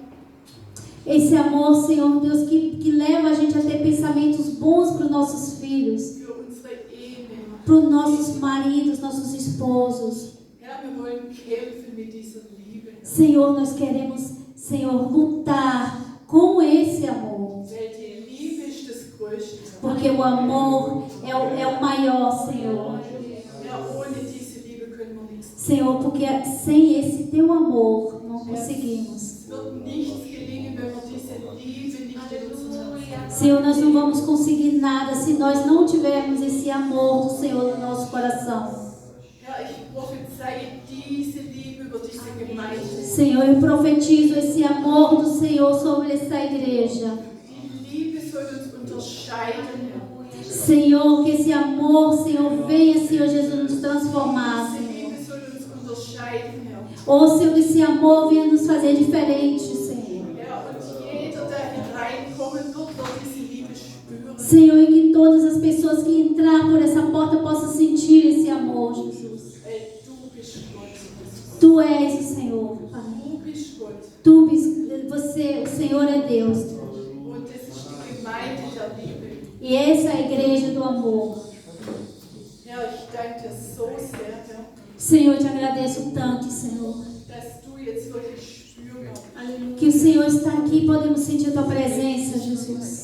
Esse amor, Senhor, Deus, que leva a gente a ter pensamentos bons para os nossos filhos, Für unsere Ehemänner. para os nossos maridos, nossos esposos. Herr, wir wollen kämpfen mit dieser Liebe. Senhor, nós queremos, Senhor, lutar com esse amor. Weil die Liebe ist das Größte. Porque o amor é o maior, Senhor. Senhor, porque sem esse teu amor não conseguimos. Es wird nichts gelingen, wenn wir diese Liebe nicht in unserem Herzen haben. Senhor, nós não vamos conseguir nada se nós não tivermos esse amor do Senhor no nosso coração. Herr, ich prophezeie diese Liebe über diese Gemeinde. Senhor, eu profetizo esse amor do Senhor sobre essa igreja. Die Liebe soll uns unterscheiden, Herr. Senhor, que esse amor, Senhor, venha, Senhor Jesus, nos transformar, Diese Senhor. Liebe soll uns unterscheiden, Herr. Ô, Senhor, esse amor venha nos fazer diferentes, Senhor. Herr, und jeder, der hineinkommen wird, wird diese Liebe spüren. Senhor, e que todas as pessoas que entrar por essa porta possam sentir esse amor, Jesus. Du bist Gott, Jesus. Tu és o Senhor, Pai. Du bist Gott. Você, o Senhor é Deus. Und das ist die Gemeinde der Liebe. E essa é a igreja do amor. Herr, ich danke dir so sehr, Herr, Senhor, eu te agradeço tanto, Senhor. dass du jetzt wirklich spürbar Que o Senhor está aqui e podemos sentir a tua presença, Jesus.